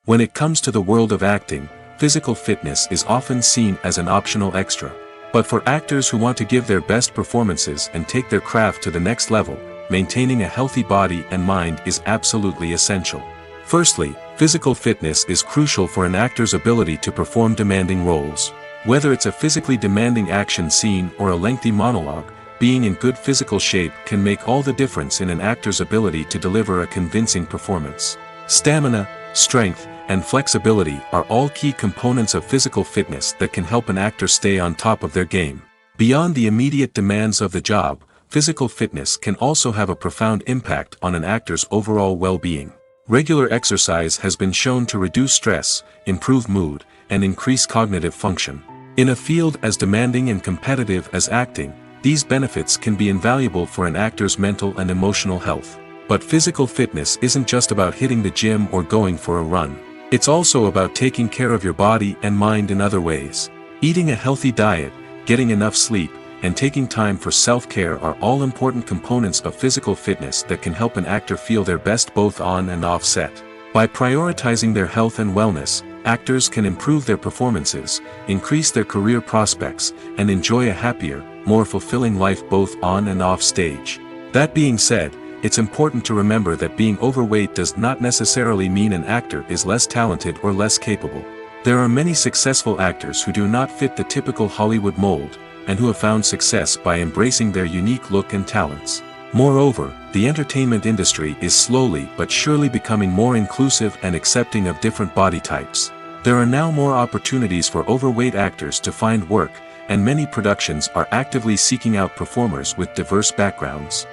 When it comes to the world of acting, physical fitness is often seen as an optional extra. But for actors who want to give their best performances and take their craft to the next level, maintaining a healthy body and mind is absolutely essential. Firstly, physical fitness is crucial for an actor's ability to perform demanding roles. Whether it's a physically demanding action scene or a lengthy monologue, being in good physical shape can make all the difference in an actor's ability to deliver a convincing performance. Stamina, strength, and flexibility are all key components of physical fitness that can help an actor stay on top of their game. Beyond the immediate demands of the job, physical fitness can also have a profound impact on an actor's overall well-being. Regular exercise has been shown to reduce stress, improve mood, and increase cognitive function. In a field as demanding and competitive as acting, these benefits can be invaluable for an actor's mental and emotional health. But physical fitness isn't just about hitting the gym or going for a run. It's also about taking care of your body and mind in other ways. Eating a healthy diet, getting enough sleep, and taking time for self-care are all important components of physical fitness that can help an actor feel their best both on and off set. By prioritizing their health and wellness, actors can improve their performances, increase their career prospects, and enjoy a happier, more fulfilling life both on and off stage. That being said, it's important to remember that being overweight does not necessarily mean an actor is less talented or less capable. There are many successful actors who do not fit the typical Hollywood mold, and who have found success by embracing their unique look and talents. Moreover, the entertainment industry is slowly but surely becoming more inclusive and accepting of different body types. There are now more opportunities for overweight actors to find work, and many productions are actively seeking out performers with diverse backgrounds.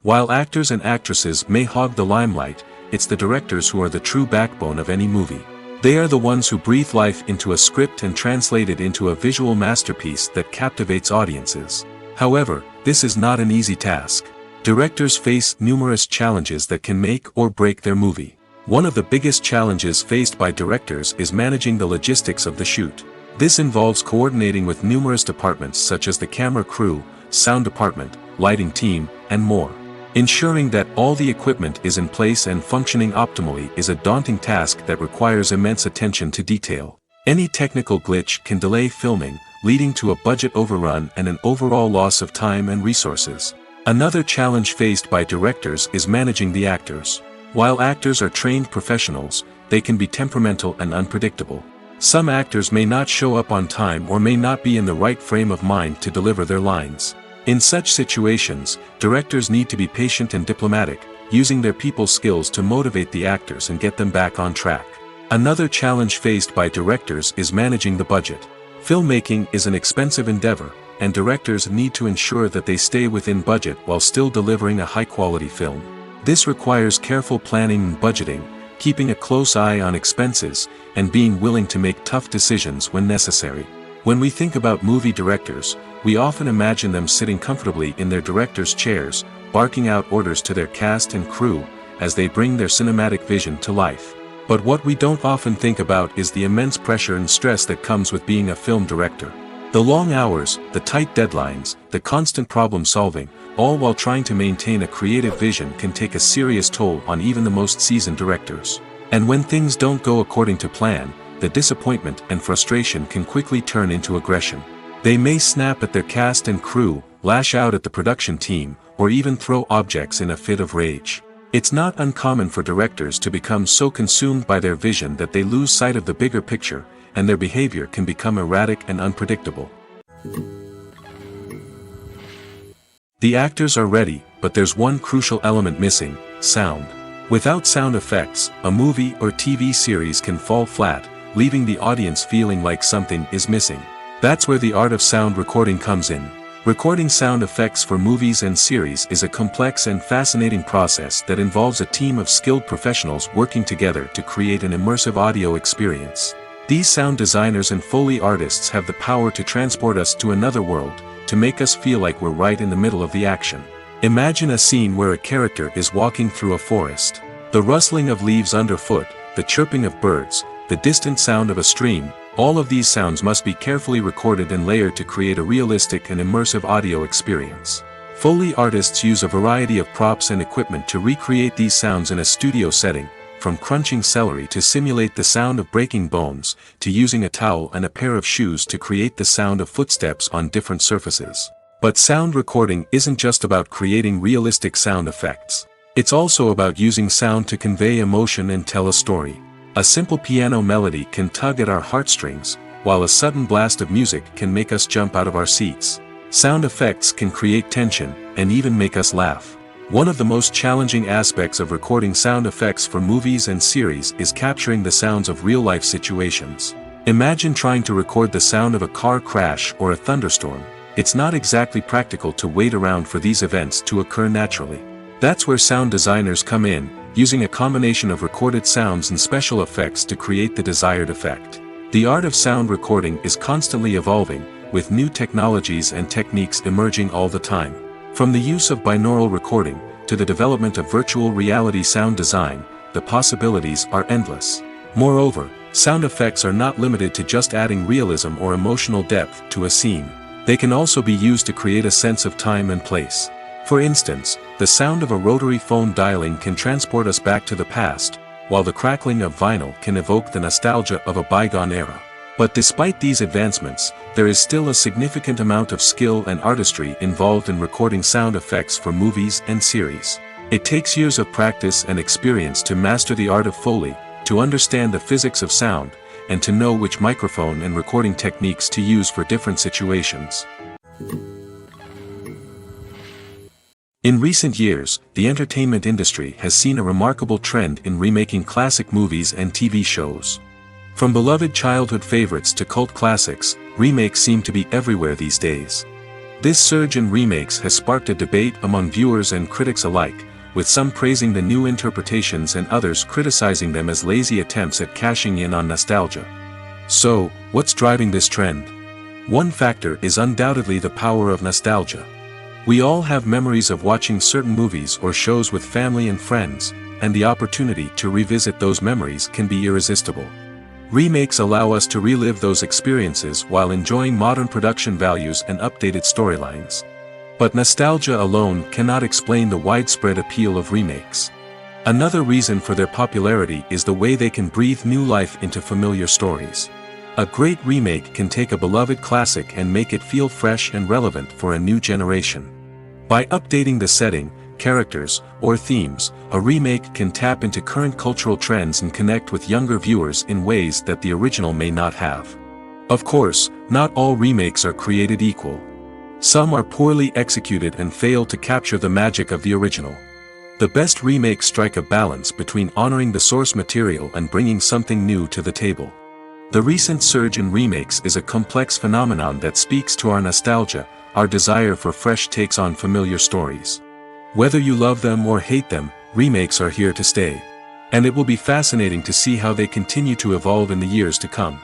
While actors and actresses may hog the limelight, it's the directors who are the true backbone of any movie. They are the ones who breathe life into a script and translate it into a visual masterpiece that captivates audiences. However, this is not an easy task. Directors face numerous challenges that can make or break their movie. One of the biggest challenges faced by directors is managing the logistics of the shoot. This involves coordinating with numerous departments such as the camera crew, sound department, lighting team, and more. Ensuring that all the equipment is in place and functioning optimally is a daunting task that requires immense attention to detail. Any technical glitch can delay filming, leading to a budget overrun and an overall loss of time and resources. Another challenge faced by directors is managing the actors. While actors are trained professionals, they can be temperamental and unpredictable. Some actors may not show up on time or may not be in the right frame of mind to deliver their lines. In such situations, directors need to be patient and diplomatic, using their people skills to motivate the actors and get them back on track. Another challenge faced by directors is managing the budget. Filmmaking is an expensive endeavor, and directors need to ensure that they stay within budget while still delivering a high-quality film. This requires careful planning and budgeting, keeping a close eye on expenses, and being willing to make tough decisions when necessary. When we think about movie directors, we often imagine them sitting comfortably in their director's chairs, barking out orders to their cast and crew, as they bring their cinematic vision to life. But what we don't often think about is the immense pressure and stress that comes with being a film director. The long hours, the tight deadlines, the constant problem solving, all while trying to maintain a creative vision can take a serious toll on even the most seasoned directors. And when things don't go according to plan, the disappointment and frustration can quickly turn into aggression. They may snap at their cast and crew, lash out at the production team, or even throw objects in a fit of rage. It's not uncommon for directors to become so consumed by their vision that they lose sight of the bigger picture, and their behavior can become erratic and unpredictable. The actors are ready, but there's one crucial element missing: sound. Without sound effects, a movie or TV series can fall flat, leaving the audience feeling like something is missing. That's where the art of sound recording comes in. Recording sound effects for movies and series is a complex and fascinating process that involves a team of skilled professionals working together to create an immersive audio experience. These sound designers and Foley artists have the power to transport us to another world, to make us feel like we're right in the middle of the action. Imagine a scene where a character is walking through a forest. The rustling of leaves underfoot, the chirping of birds, the distant sound of a stream, all of these sounds must be carefully recorded and layered to create a realistic and immersive audio experience. Foley artists use a variety of props and equipment to recreate these sounds in a studio setting, from crunching celery to simulate the sound of breaking bones, to using a towel and a pair of shoes to create the sound of footsteps on different surfaces. But sound recording isn't just about creating realistic sound effects. It's also about using sound to convey emotion and tell a story. A simple piano melody can tug at our heartstrings, while a sudden blast of music can make us jump out of our seats. Sound effects can create tension, and even make us laugh. One of the most challenging aspects of recording sound effects for movies and series is capturing the sounds of real-life situations. Imagine trying to record the sound of a car crash or a thunderstorm. It's not exactly practical to wait around for these events to occur naturally. That's where sound designers come in, using a combination of recorded sounds and special effects to create the desired effect. The art of sound recording is constantly evolving, with new technologies and techniques emerging all the time. From the use of binaural recording, to the development of virtual reality sound design, the possibilities are endless. Moreover, sound effects are not limited to just adding realism or emotional depth to a scene. They can also be used to create a sense of time and place. For instance, the sound of a rotary phone dialing can transport us back to the past, while the crackling of vinyl can evoke the nostalgia of a bygone era. But despite these advancements, there is still a significant amount of skill and artistry involved in recording sound effects for movies and series. It takes years of practice and experience to master the art of Foley, to understand the physics of sound, and to know which microphone and recording techniques to use for different situations. In recent years, the entertainment industry has seen a remarkable trend in remaking classic movies and TV shows. From beloved childhood favorites to cult classics, remakes seem to be everywhere these days. This surge in remakes has sparked a debate among viewers and critics alike, with some praising the new interpretations and others criticizing them as lazy attempts at cashing in on nostalgia. So, what's driving this trend? One factor is undoubtedly the power of nostalgia. We all have memories of watching certain movies or shows with family and friends, and the opportunity to revisit those memories can be irresistible. Remakes allow us to relive those experiences while enjoying modern production values and updated storylines. But nostalgia alone cannot explain the widespread appeal of remakes. Another reason for their popularity is the way they can breathe new life into familiar stories. A great remake can take a beloved classic and make it feel fresh and relevant for a new generation. By updating the setting, characters, or themes, a remake can tap into current cultural trends and connect with younger viewers in ways that the original may not have. Of course, not all remakes are created equal. Some are poorly executed and fail to capture the magic of the original. The best remakes strike a balance between honoring the source material and bringing something new to the table. The recent surge in remakes is a complex phenomenon that speaks to our nostalgia, our desire for fresh takes on familiar stories. Whether you love them or hate them, remakes are here to stay. And it will be fascinating to see how they continue to evolve in the years to come.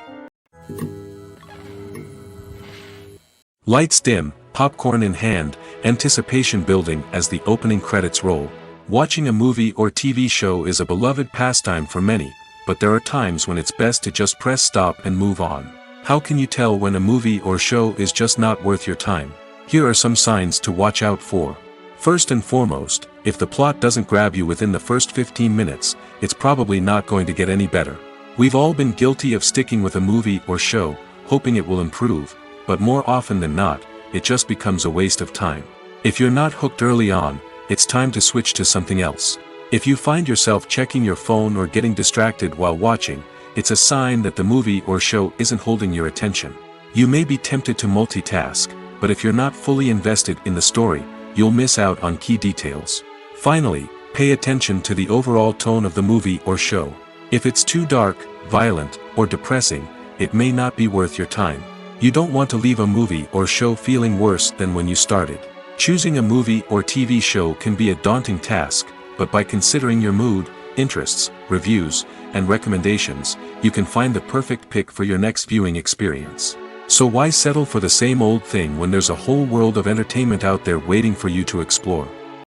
Lights dim, popcorn in hand, anticipation building as the opening credits roll. Watching a movie or TV show is a beloved pastime for many, but there are times when it's best to just press stop and move on. How can you tell when a movie or show is just not worth your time? Here are some signs to watch out for. First and foremost, if the plot doesn't grab you within the first 15 minutes, it's probably not going to get any better. We've all been guilty of sticking with a movie or show, hoping it will improve, but more often than not, it just becomes a waste of time. If you're not hooked early on, it's time to switch to something else. If you find yourself checking your phone or getting distracted while watching, it's a sign that the movie or show isn't holding your attention. You may be tempted to multitask, but if you're not fully invested in the story, you'll miss out on key details. Finally, pay attention to the overall tone of the movie or show. If it's too dark, violent, or depressing, it may not be worth your time. You don't want to leave a movie or show feeling worse than when you started. Choosing a movie or TV show can be a daunting task, but by considering your mood, interests, reviews, and recommendations, you can find the perfect pick for your next viewing experience. So why settle for the same old thing when there's a whole world of entertainment out there waiting for you to explore?